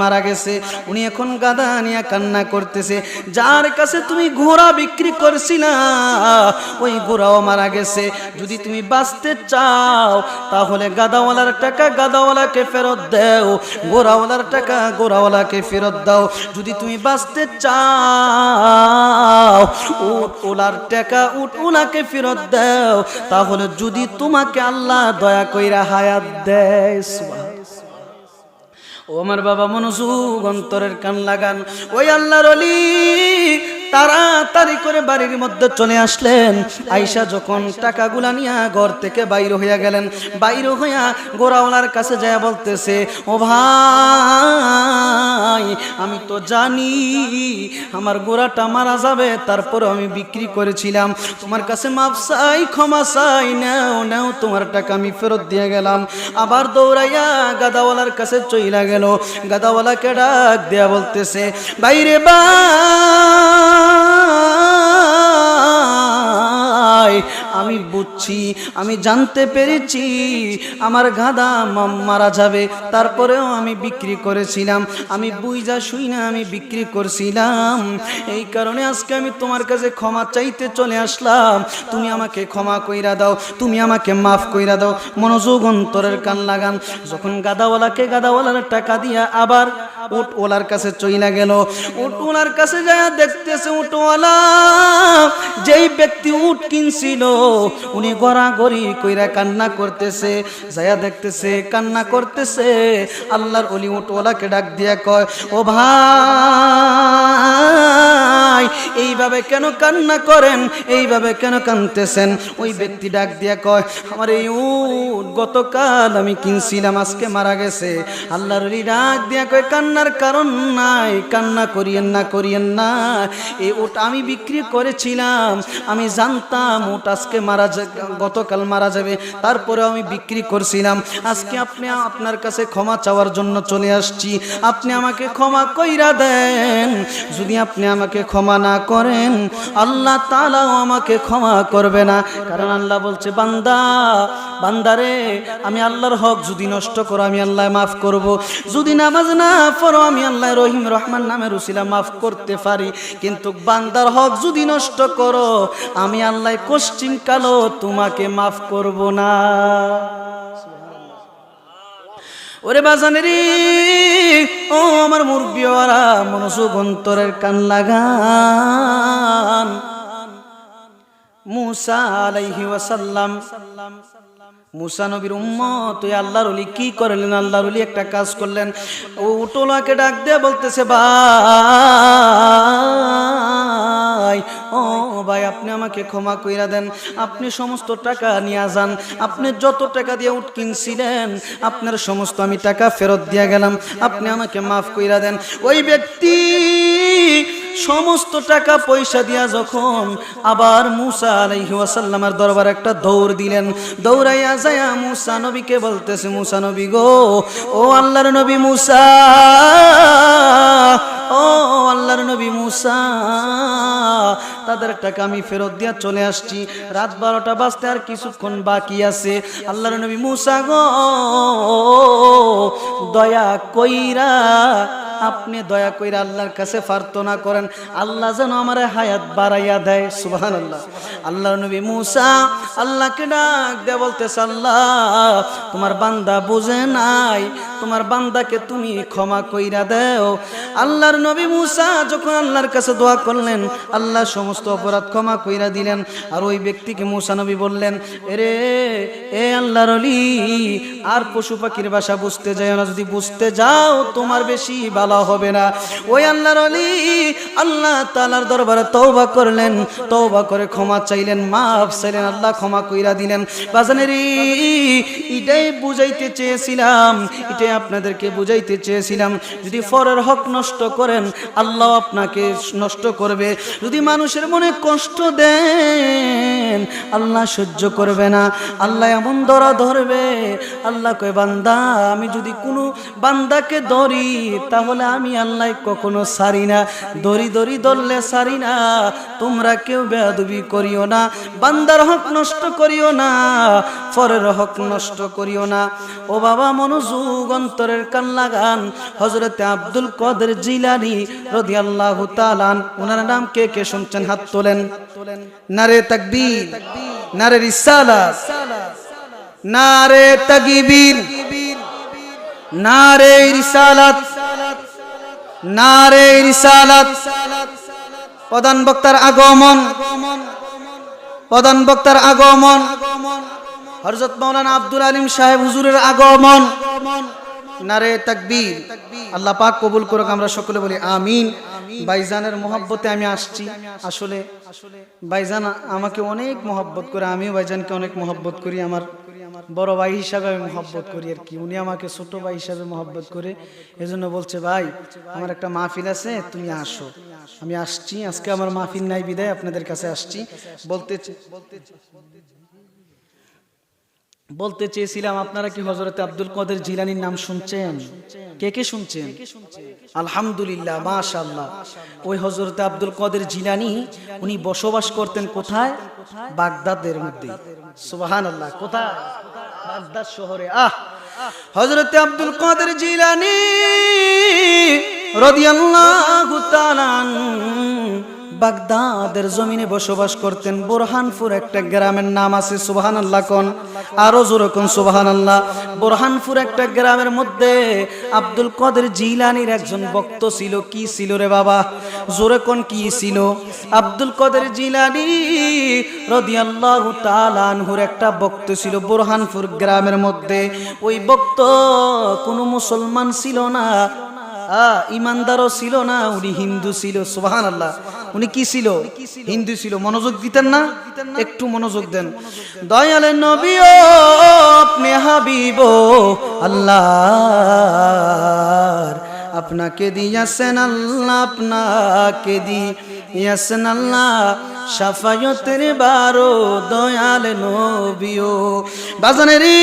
মারা গেছে, উনি এখন গাদা নিয়ে কান্না করতেছে। যার কাছে তুমি ঘোড়া বিক্রি করছিলা ওই ঘোড়াও মারা গেছে। যদি তুমি বাঁচতে চাও তাহলে গাদাওয়ালার টাকা গাদাওয়ালাকে ফেরত দাও, ঘোড়াওয়ালার টাকা ঘোড়াওয়ালাকে ফেরত দাও। যদি তুমি বাঁচতে চাও উট ওলার টাকা উট ওলাকে ফেরত দাও, তাহলে যদি তোমাকে আল্লাহ দয়া কইরা হায়াত দেয়। ও আমার বাবা, মনোযোগ, অন্তরের কান লাগান। ওই আল্লাহর ওলি তাড়াতাড়ি করে বাড়ির মধ্যে চলে আসলেন। আয়েশা যখন টাকাগুলা নিয়ে ঘর থেকে বাইর হইয়া গেলেন, বাইর হইয়া গোরাওয়ালার কাছে যায় বলতেছে, ও ভাই, আমি তো জানি আমার গোরাটা মারা যাবে, তারপরে আমি বিক্রি করেছিলাম, তোমার কাছে মাপ চাই, ক্ষমা চাই, নাও নাও তোমার টাকা আমি ফেরত দিয়ে গেলাম। আবার দৌড়াইয়া গাদাওয়ালার কাছে চইলা গেল। গাদাওয়ালাকে ডাক দেয়া বলতেছে, বাইরে বা আমি বুঝছি, আমি জানতে পেরেছি আমার গাদা মারা যাবে, তারপরেও আমি বিক্রি করেছিলাম, আমি বুইজা শুই না আমি বিক্রি করছিলাম, এই কারণে আজকে আমি তোমার কাছে ক্ষমা চাইতে চলে আসলাম। তুমি আমাকে ক্ষমা কইরা দাও, তুমি আমাকে মাফ কইরা দাও। মনোযোগ, অন্তরের কান লাগান। যখন গাদাওয়ালাকে গাদাওয়ালার টাকা দিয়া আবার উট ওলার কাছে চইলা গেল। উট ওলার কাছে যায় দেখতেছে উটওয়ালা যেই ব্যক্তি উট কিনছিল উনি গড়াগড়ি কইরা কান্না করতেছে। যায়া দেখতেছে কান্না করতেছে। আল্লাহর ওলি উটওয়ালাকে ডাক দিয়া কয়, ও ভাই, এইভাবে কেন কান্না করেন, এইভাবে কেন কাঁদতেছেন? ওই ব্যক্তি ডাক দিয়া কয়, আমার এই উট গতকাল আমি কিনছিলাম, আজকে মারা গেছে। আল্লাহর ওলি ডাক দিয়া কয়, কান্নার কারণ নাই, কান্না করিয়েন না, করিয়েন না। এই উট আমি বিক্রি করেছিলাম, আমি জানতাম উট আজকে গতকাল মারা যাবে, তারপরে আমি বিক্রি করছিলাম। আজকে আপনি আপনার কাছে ক্ষমা চাওয়ার জন্য চলে আসছি, আপনি আমাকে ক্ষমা কইরা দেন। যদি আপনি আমাকে ক্ষমা না করেন আল্লাহ তাআলাও আমাকে ক্ষমা করবে না। কারণ আল্লাহ বলছে, বান্দা বান্দারে, আমি আল্লাহর হক যদি নষ্ট করো আমি আল্লাহ মাফ করব, যদি নামাজ না পড়ো আমি আল্লাহ রহিম রহমান নামের উসিলা মাফ করতে পারি, কিন্তু বান্দার হক যদি নষ্ট করো আমি আল্লাহ কোশ্চিন কালো তোমাকে মাফ করব না। ওরে বাজানেরি, ও আমার মুরব্বিওয়ারা, মনোযোগ, অন্তরের কান লাগান। মুসা আলাইহি ওয়াসাল্লাম, মুসা নবীর উম্মত, ওই আল্লাহর ওলি কি করলেন? আল্লাহর ওলি একটা কাজ করলেন। ও উটলাকে ডাক দিয়ে বলতেছে, ভাই, ও ভাই, আপনি আমাকে ক্ষমা কইরা দেন, আপনি সমস্ত টাকা নিয়ে যান, আপনি যত টাকা দিয়ে উট কিনছিলেন আপনার সমস্ত আমি টাকা ফেরত দিয়ে গেলাম, আপনি আমাকে মাফ কইরা দেন। ওই ব্যক্তি সমস্ত টাকা পয়সা দিয়া যখন আবার মুসা আলাইহি ওয়াসাল্লামের দরবারে একটা দৌড় দিলেন, দৌড়াইয়া যায়া মুসা নবীকে বলতেছে, মুসা নবী গো, ও আল্লাহর নবী মুসা, ও আল্লাহর নবী মুসা, তাদের টাকা আমি ফেরত দিয়া চলে আসছি, রাত 12টা বাজতে আর কিছুক্ষণ বাকি আছে। আল্লাহর নবী মুসা গো, দয়া কইরা আপনি দয়া কইরা আল্লাহর কাছে প্রার্থনা করেন, আল্লাহ যেন আমার হায়াত বাড়াইয়া দেয়। সুবহানাল্লাহ। আল্লাহর নবী মুসা আল্লাহকে ডাক দেয়া বলতেছে, আল্লাহ তোমার বান্দা বুঝে নাই, তোমার বান্দাকে তুমি ক্ষমা কইরা দাও। আল্লাহর নবী মুসা যখন আল্লাহর কাছে দোয়া করলেন, আল্লাহ সমস্ত অপরাধ ক্ষমা কইরা দিলেন। আর ওই ব্যক্তিকে মুসা নবী বললেন, এরে এ আল্লাহর ওলি, আর পশু পাখির ভাষা বুঝতে যাও না, যদি বুঝতে যাও তোমার বেশি ভালো হবে না। ওই আল্লাহর ওলি আল্লাহ তাআলার দরবারে তওবা করলেন, তওবা করে ক্ষমা চাইলেন, মাফ চাইলেন, আল্লাহ ক্ষমা কইরা দিলেন। বাজানেরই এটাই বুঝাইতে চেয়েছিলাম, এটাই আপনাদেরকে বুঝাইতে চেয়েছিলাম, যদি পরের হক নষ্ট করেন আল্লাহ আপনাকে নষ্ট করবে। যদি মানুষের মনে কষ্ট দেন আল্লাহ সহ্য করবে না, আল্লাহ এমন ধরা ধরবে। আল্লাহ কয়, বান্দা আমি যদি কোনো বান্দাকে ধরি তাহলে আমি আল্লাহ কখনো ছাড়ি না, দড়ি দড়ি ধরলে ছাড়ি না। তোমরা কেউ বেয়াদবি করিও না, বান্দার হক নষ্ট করিও না, পরের হক নষ্ট করিও না। ও বাবা মনোযোগ, অন্তরের কান লাগান। হযরতে আব্দুল কাদের জিলানী রাদিয়াল্লাহু তাআলা, ওনার নাম কে কে শুনছেন? হাত তোলেন। নারে তাকবীর, নারে রিসালাত, নারে তাকবীর, নারে রিসালাত, নারে রিসালাত। প্রধান বক্তার আগমন, প্রধান বক্তার আগমন, হযরত মাওলানা আব্দুল আলিম সাহেব হুজুরের আগমন। নারে তাকবীর। আল্লাহ পাক কবুল করুক, আমরা সকলে বলি আমিন। ভাইজানের মহব্বতে আমি আসছি। আসলে ভাইজান আমাকে অনেক মহব্বত করে, আমিও ভাইজানকে অনেক মহব্বত করি। আমার বড় ভাই হিসাবে আমি মহব্বত করি আর কি, উনি আমাকে ছোট ভাই হিসাবে মহব্বত করে। এজন্য বলছে, ভাই আমার একটা মাহফিল আছে, তুমি আসো। আমি আসছি, আজকে আমার মাহফিল নাই বিদায় আপনাদের কাছে আসছি। বলতে চেয়েছিলাম, আপনারা কি হযরতে আব্দুল কাদের জিলানীর নাম শুনছেন? কে কে শুনছেন? আলহামদুলিল্লাহ, মাশাআল্লাহ। ওই হযরতে আব্দুল কাদের জিলানী উনি বসবাস করতেন কোথায়? বাগদাদের মধ্যে। সুবহানাল্লাহ। কোথায়? বাগদাদ শহরে। হযরতে আব্দুল কাদের জিলানী রাদিয়াল্লাহু তাআলা বাগদাদের জমিনে বসবাস করতেন। বোরহানপুর একটা গ্রামের নাম আছে। সুবহানাল্লাহ কোন, আরো জোরে কোন সুবহানাল্লাহ। বোরহানপুর একটা গ্রামের মধ্যে আব্দুল কাদের জিলানীর একজন ভক্ত ছিল। কি ছিল রে বাবা? জোরে কোন, কি ছিল? আব্দুল কাদের জিলানী রাদিয়াল্লাহু তাআলা আনহুর একটা ভক্ত ছিল বোরহানপুর গ্রামের মধ্যে। ওই ভক্ত কোনো মুসলমান ছিল না, ইমানদারও ছিল না, উনি হিন্দু ছিল। সুবহানাল্লাহ। উনি কি ছিল? হিন্দু ছিল। মনোযোগ দিতেন না? একটু মনোযোগ দেন। দয়ালে নবী ও আপনি হাবিব আল্লাহ, আপনাকে দিয়েছেন আল্লাহ, আপনাকে দিয়েছেন আল্লাহ শাফায়াতের বারো। দয়ালে নবী ও বাজানেরই,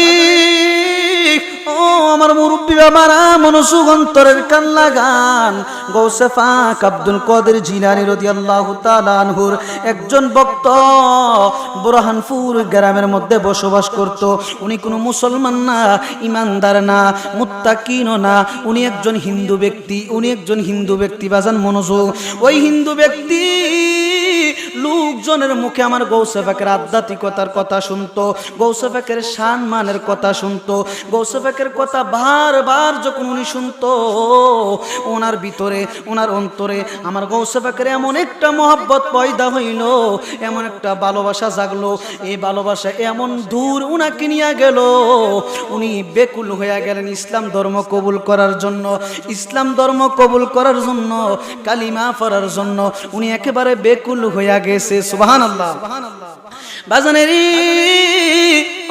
ও আমার মুরব্বী বাবারা, মনোযোগ, অন্তরের কান লাগান। গৌসে পাক আব্দুল কাদের জিলানী রাদিয়াল্লাহু তাআলা আনহুর একজন ভক্ত বোরহানপুর গ্রামের মধ্যে বসবাস করত। উনি কোনো মুসলমান না, ইমানদার না, মুত্তাকিনও না, উনি একজন হিন্দু ব্যক্তি। উনি একজন হিন্দু ব্যক্তি। বাজান মনোযোগ। ওই হিন্দু ব্যক্তি লোকজনের মুখে আমার গৌসে পাকের আধ্যাত্মিকতার কথা শুনতো, গৌসে পাকের সম্মানের কথা শুনতো, গৌসে পাকের কথা বারবার যখন উনি শুনতো, ওনার ভিতরে, ওনার অন্তরে আমার গৌসে পাকের এমন একটা মহব্বত পয়দা হইল, এমন একটা ভালোবাসা জাগলো। এই ভালোবাসা এমন দূর উনাকে নিয়ে গেল, উনি বেকুল হয়ে গেলেন ইসলাম ধর্ম কবুল করার জন্য। ইসলাম ধর্ম কবুল করার জন্য, কালিমা পড়ার জন্য উনি একেবারে বেকুল হয়ে গেছে। সুবহানাল্লাহ। বাজানেরই,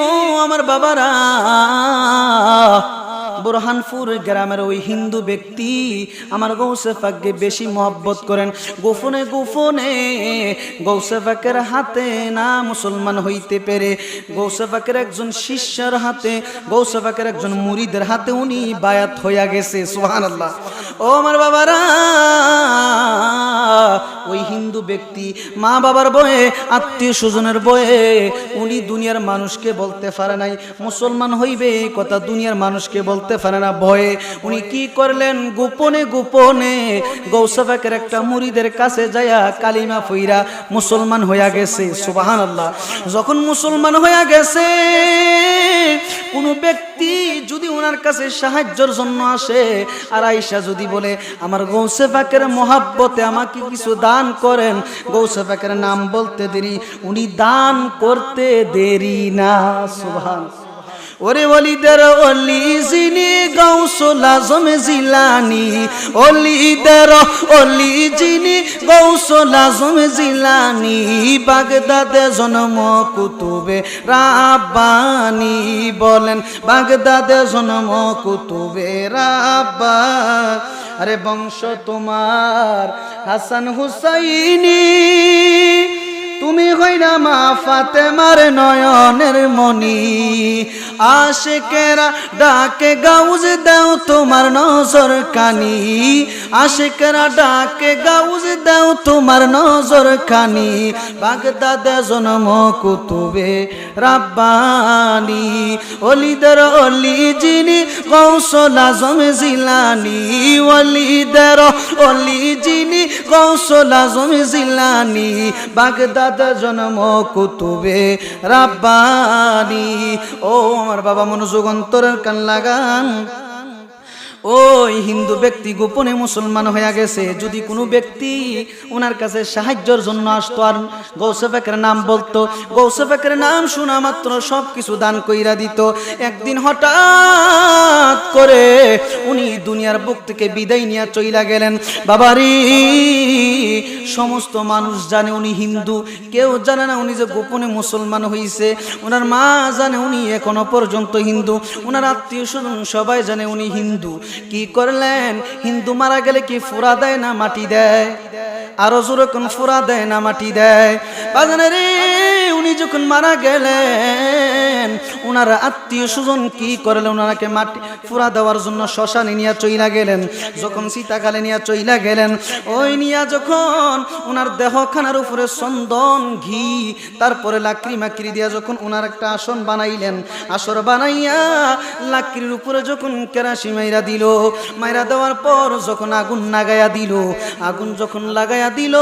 ও আমার বাবারা, বুরহানপুর গ্রামের ওই হিন্দু ব্যক্তি আমার গৌসে পাককে বেশি মহব্বত করেন। গোপনে গোপনে গৌসে পাকের হাতে না মুসলমান হইতে পেরে গৌসে পাকের একজন শিষ্যের হাতে, গৌসে পাকের একজন মুরিদের হাতে উনি বায়াত হইয়া গেছে। সুবহানাল্লাহ। ও আমার বাবারা, ওই হিন্দু ব্যক্তি মা বাবার বয়ে, আত্মীয় স্বজনের বয়ে উনি দুনিয়ার মানুষকে বলতে পারে নাই মুসলমান হইবে, কথা দুনিয়ার মানুষকে বলতে পারে না ভয়ে উনি কি করলেন, গোপনে গোপনে গৌসে পাকের একটা মুরিদের কাছে যায়া কালিমা পইরা মুসলমান হইয়া গেছে। সুবহানাল্লাহ। যখন মুসলমান হইয়া গেছে, কোন ব্যক্তি যদি ওনার কাছে সাহায্যের জন্য আসে আর আয়েশা যদি বলে আমার গৌসে পাকের মহাব্বতে আমাকে কিছু দান করেন, গৌসে পাকের নাম বলতে দেরি, উনি দান করতে দেরি না। সুবহানাল্লাহ। ওরে ওলিদের ওলি যিনি গৌসুল আজম জিলানী, ওলিদের ওলি যিনি গৌসুল আজম জিলানী, বাগদাদে জন্ম কুতুবে রাব্বানী, বলেন বাগদাদে জন্ম কুতুবে রাব্বানী। আরে বংশ তোমার হাসান হুসাইনি, তুমি হইলা মা ফাতেমার নয়নের মনি, আশিকেরা ডাকে গাউজ দাও তোমার নজর কানি, আশিকেরা ডাকে গাউজ দাও তোমার নজর কানি, বাগদাদে জন্ম কুতুবে রাব্বানী, ওলিদের ওলি যিনি গৌসুল আজম জিলানী, ওলিদের ওলি যিনি গৌসুল আজম জিলানী, বাগদাদ জন্ম কুতুবে রাব্বানী। ও আমার বাবা, মনোযোগ অন্তরের কান লাগান। ওই হিন্দু ব্যক্তি গোপনে মুসলমান হয়ে গেছে। যদি কোনো ব্যক্তি ওনার কাছে সাহায্যের জন্য আসতো আর গৌসে পাকের নাম বলতো, গৌসে পাকের নাম শোনা মাত্র সব কিছু দান কইরা দিত। একদিন হঠাৎ করে উনি দুনিয়ার বুক থেকে বিদায় নিয়ে চইলা গেলেন। বাবারি, সমস্ত মানুষ জানে উনি হিন্দু, কেউ জানে না উনি যে গোপনে মুসলমান হইছে। ওনার মা জানে উনি এখনো পর্যন্ত হিন্দু, ওনার আত্মীয় স্বজন সবাই জানে উনি হিন্দু। কি করলেন, হিন্দু মারা গেলে কি ফুরা দেয় না মাটি দেয়? আরো জোরে কোন ফুরা দেয় না মাটি দেয়? বাজানে রে, উনি যখন মারা গেলেন ওনার আত্মীয় স্বজন কি করলেন, ওনাকে মাটি ফুরা দেওয়ার জন্য শ্মশানে নিয়ে চইলা গেলেন। যখন সীতাকালে নিয়ে চইলা গেলেন, ওই নিয়া যখন ওনার দেহখানার উপরে চন্দন ঘি তারপরে লাকড়ি মাকড়ি দিয়া যখন ওনার একটা আসন বানাইলেন, আসর বানাইয়া লাকড়ির উপরে যখন কেরাসি মাইরা দিল, মাইরা দেওয়ার পর যখন আগুন লাগাইয়া দিল, আগুন যখন লাগাইয়া দিল,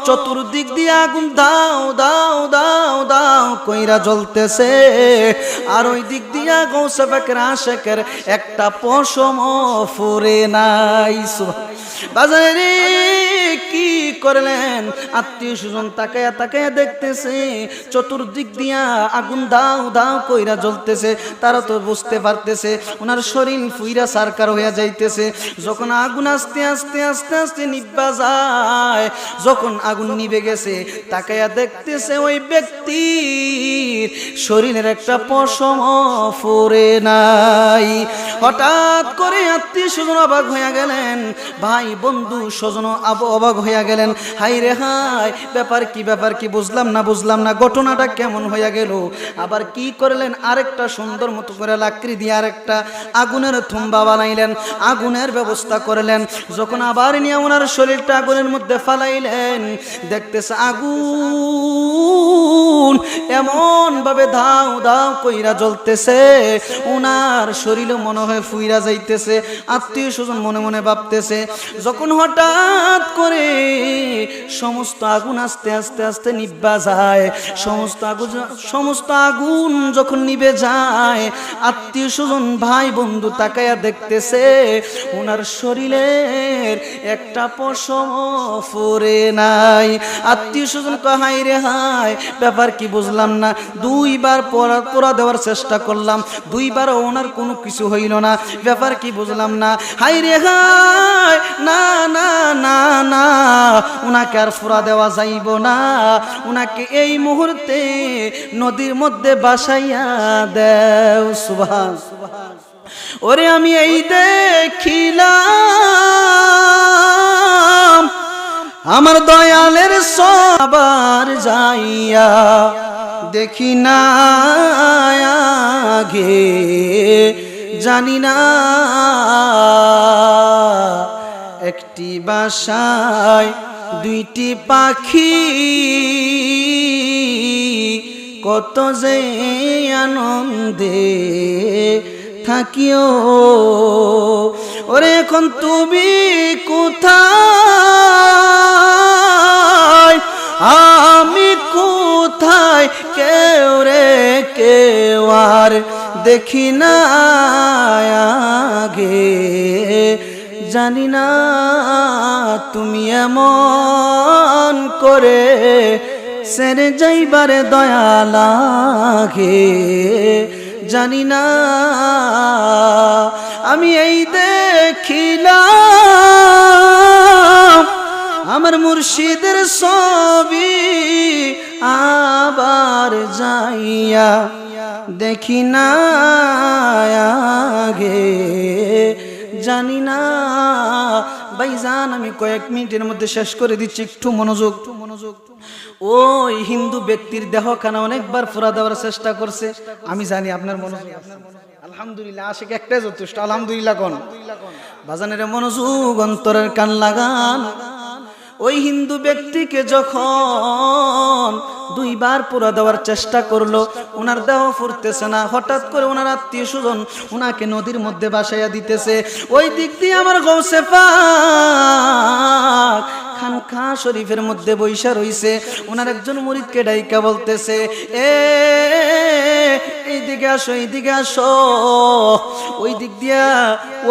চতুর্দিক দিয়ে আগুন দাও দাও দাও দাও কইরা জ্বলতেছে। আর ওই দিক দিয়া গৌসে পাকের আশিকের একটা পশম ফুরে নাই। বাজারে কি করলেন, আত্মীয় স্বজন তাকায়া তাকায়া দেখতেছে, চতুর্দিক দিয়া আগুন দাও দাও কইরা জ্বলতেছে। তারা তো বুঝতে পারতেছে ওনার শরীর ফুইরা সারকার হইয়া যাইতেছে। যখন আগুন আস্তে আস্তে আস্তে আস্তে নিভা যায়, যখন আগুন নিভে গেছে, তাকায়া দেখতেছে ওই ব্যক্তির শরীরের একটা পশম ফুরে নাই। হঠাৎ করে আত্মীয় স্বজন অবাক হইয়া গেলেন, ভাই বন্ধু স্বজন অবাক হইয়া গেলেন। হাই রে হাই, ব্যাপার কি ব্যাপার কি, বুঝলাম না ঘটনাটা কেমন হইয়া গেল। আবার কি করলেন, আরেকটা সুন্দর মতো করে লাকড়ি দিয়ে আরেকটা আগুনের থুম্বা বানাইলেন, আগুনের ব্যবস্থা করলেন। যখন আবার নিয়ে ওনার শরীরটা আগুনের মধ্যে ফালাইলেন, দেখতেছে আগুন এমন ভাবে ধাও ধাও কইরা জ্বলতেছে, ওনার শরীরও মনে হয় ফুইরা যাইতেছে। আত্মীয় স্বজন মনে মনে ভাবতেছে। যখন হঠাৎ করে সমস্ত আগুন আস্তে আস্তে আস্তে নিভা যায়, সমস্ত আগুন যখন নিভে যায়, আত্মীয় স্বজন ভাই বন্ধু তাকায়া দেখতেছে ওনার শরীরের একটা পশম ফুরে নাই। আত্মীয় স্বজন কয় হাই রে হাই, ব্যাপার কি বুঝলাম না, দুইবার পোড়া দেওয়ার চেষ্টা করলাম, দুইবারও ওনার কোনো কিছু হইল না, ব্যাপার কি বুঝলাম না। হাই রে হাই, না না না না, উনাকে আর ফুরা দেওয়া যাইব না, উনাকে এই মুহূর্তে নদীর মধ্যে বাসাইয়া দেও। সুবহান। ওরে আমি এই দেখিলাম আমার দয়ালের সবার যাইয়া, দেখি না আগে জানি না একটি বাসায় দুইটি পাখি কত যে আনন্দে থাকিও। ওরে এখন তুমি কোথায়, আমি কোথায়, কেউ রে কেউ আর দেখি না আগে জানি না তুমি এমন করে সেরে যাইবারে দয়া লাগে জানি না। আমি এই দেখিলাম আমার মুর্শিদের ছবি, আবার যাইয়া দেখি না আগে জানি না। ভাইজান আমি কয়েক মিনিটের মধ্যে শেষ করে দিচ্ছি, একটু মনোযোগ। ওই হিন্দু ব্যক্তির দেহখানা অনেকবার ফুরা দেওয়ার চেষ্টা করছে, আমি জানি আপনার মনোযোগ। আলহামদুলিল্লাহ, আশিক একটাই যথেষ্ট। আলহামদুলিল্লাহ কোন বাজানের মনোযোগ, অন্তরের কান লাগান। ওই হিন্দু ব্যক্তিকে যখন দুইবার পুরা দেওয়ার চেষ্টা করলো, ওনার দেহ ফুরতেছে না। হঠাৎ করে ওনার আত্মীয় স্বজন ওনাকে নদীর মধ্যে বাসাইয়া দিতেছে। ওই দিক দিয়ে আমার গৌসে পাক খানকা শরীফের মধ্যে বৈশা রইছে। ওনার একজন মুরিদকে ডাইকা বলতেছে, এইদিকে আসো, এইদিকে আসো। ওই দিক দিয়া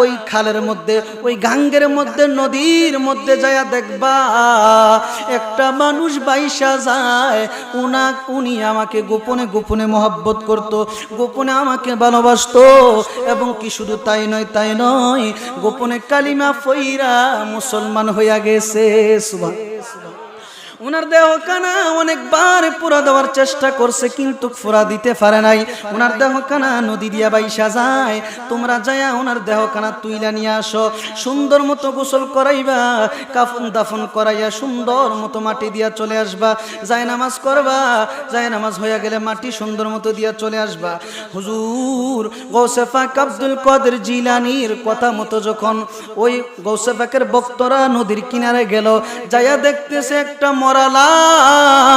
ওই খালের মধ্যে, ওই গাঙ্গের মধ্যে, নদীর মধ্যে যায়া দেখবা একটা মানুষ বাইসা যায়। উনি আমাকে গোপনে গোপনে মহব্বত করত, গোপনে আমাকে ভালোবাসতো, এবং কি শুধু তাই নয়, গোপনে কালিমা ফইরা মুসলমান হইয়া গেছে। সুবহানাল্লাহ। ওনার দেহখানা অনেকবার পুরা দেওয়ার চেষ্টা করছে, কিন্তু ফুরা দিতে পারে নাই। ওনার দেহখানা নদী দিয়া বাইসা যায়। তোমরা যায়া ওনার দেহখানা তুইলা নিয়ে আসো, সুন্দর মতো গোসল করাইবা, কাফন দাফন করাইয়া সুন্দর মতো মাটি দিয়া চলে আসবা, যায় নামাজ করবা, যায় নামাজ হইয়া গেলে মাটি সুন্দর মতো দিয়া চলে আসবা। হুজুর গৌসে পাক আব্দুল কাদের জিলানীর কথা মতো যখন ওই গৌসে পাকের ভক্তরা নদীর কিনারে গেল, যায়া দেখতেছে একটা মরা লাশ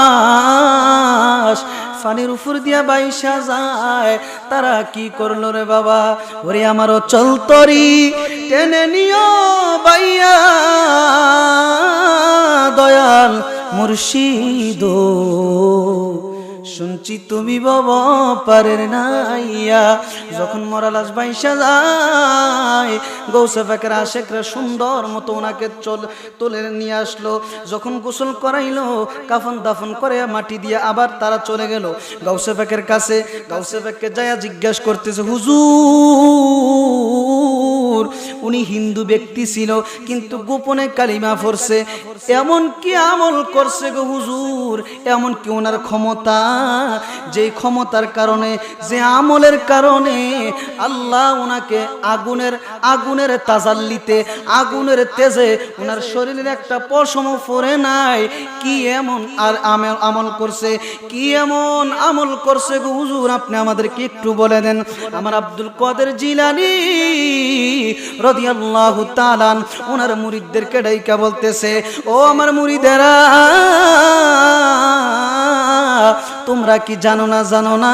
পানির উপর দিয়া বাইসা যায়। তারা কি করলো রে বাবা, ওরে আমারও চলতরি টেনে নিও বাইয়া দয়াল মুর্শিদ, শুনছি তুমি বাবা পারের নাইয়া। যখন মরা লাশ বাইসা যায়, গৌসে পাকের আশেকরা সুন্দর মতো ওনাকে তুলে নিয়ে আসলো। যখন গোসল করাইলো, কাফন দাফন করে মাটি দিয়ে আবার তারা চলে গেল গৌসে পাকের কাছে। গৌসে পাককে যায়া জিজ্ঞাসা করতেছে, হুজুর উনি হিন্দু ব্যক্তি ছিল, কিন্তু গোপনে কালিমা পড়ছে, এমন কি আমল করছে গো হুজুর, এমন কি ওনার ক্ষমতা, যে ক্ষমতার কারণে, যে আমলের কারণে আল্লাহ ওনাকে আগুনের তাজাল্লিতে, আগুনের তেজে ওনার শরীরের একটা পশম পড়ে নাই। কি এমন আর আমল করছে, কি এমন আমল করছে গো হুজুর, আপনি আমাদেরকে একটু বলে দেন। আমার আব্দুল কাদের জিলানী রাদিয়াল্লাহু তাআলা ওনার মুরিদদেরকে ডাইকা বলতেছে, ও আমার মুরিদেরা, তোমরা কি জানো না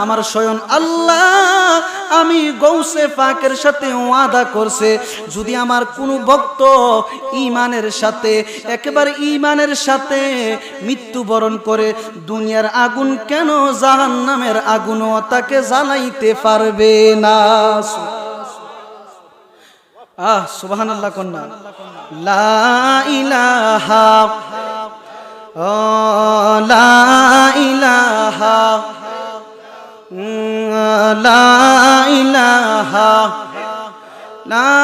আমার স্বয়ং আল্লাহ, আমি গৌসে পাকের সাথে ওয়াদা করছে, যদি আমার কোনো ভক্ত ঈমানের সাথে, একেবারে ঈমানের সাথে মৃত্যুবরণ করে, দুনিয়ার আগুন কেন জাহান্নামের আগুনও তাকে জ্বালাইতে পারবে না। সুবহানাল্লাহ কন্যা, লা ইলাহা লা ইলাহা লা ইলাহা লা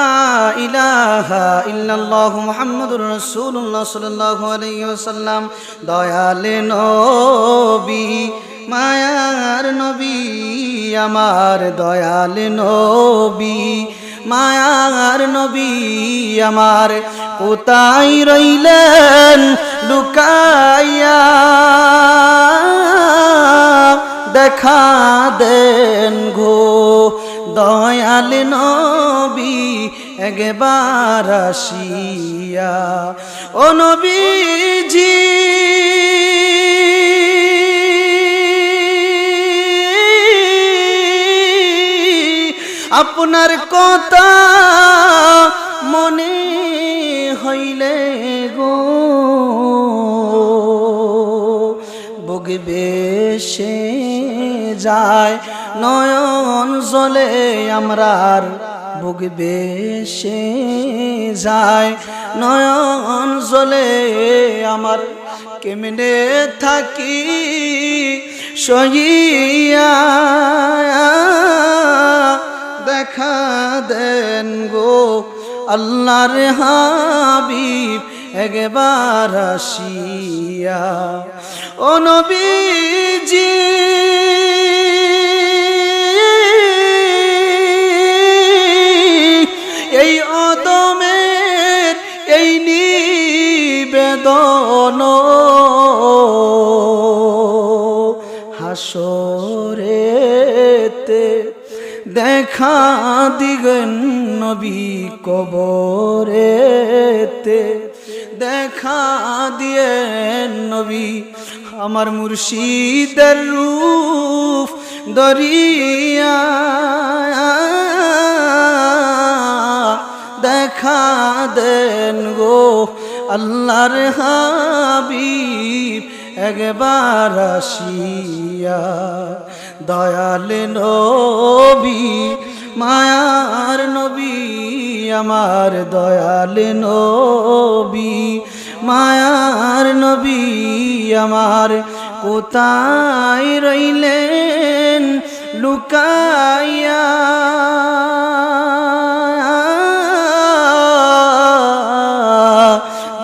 ইলাহা ইল্লাল্লাহু মুহাম্মাদুর রাসূলুল্লাহ সাল্লাল্লাহু আলাইহি ওয়াসাল্লাম। দয়াল নবী মায়ার নবী আমার, দয়াল নবী মায়ার নবী আমার, কোথায় রইলেন লুকাইয়া, দেখা দেন গো দয়াল নবী একবার আসিয়া। ও নবীজি আপনার কথা মনে হইলে গো বুক বেশে যায় নয়ন জলে আমরার, বুক বেশে যায় নয়ন জলে আমার, কেমনে থাকি সহিয়া, দেখা দেন গো আল্লাহর হাবিব একবার আসিয়া। ও নবীজি এই অদমের এই নিবেদন হাসরেতে দেখা দিগেন নবী, কবরেতে দেখা দিয়েন নবী, আমার মুর্শিদের রূপ দরিয়া, দেখা দেন গো আল্লাহর হাবিব একবার আসিয়া। দয়াল নবী মায়ার নবী আমার, দয়াল নবী মায়ার নবী আমার, কোথায় রইলেন লুকাইয়া,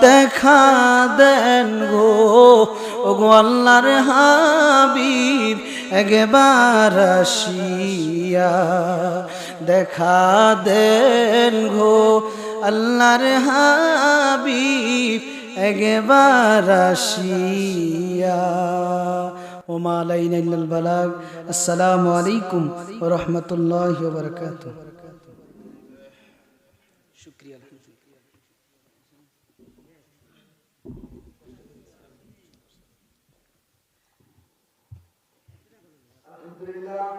দেখা দেন গো ওগো আল্লাহর হাবিব একবার আসিয়া, দেখা দেন গো আল্লাহর হাবিব একবার আসিয়া। ওমা আলাইনা ইল্লাল বালাগ। আসসালামু আলাইকুম ওয়া রাহমাতুল্লাহি ওয়া বারাকাতুহু। শুকরিয়া। আলহামদুলিল্লাহ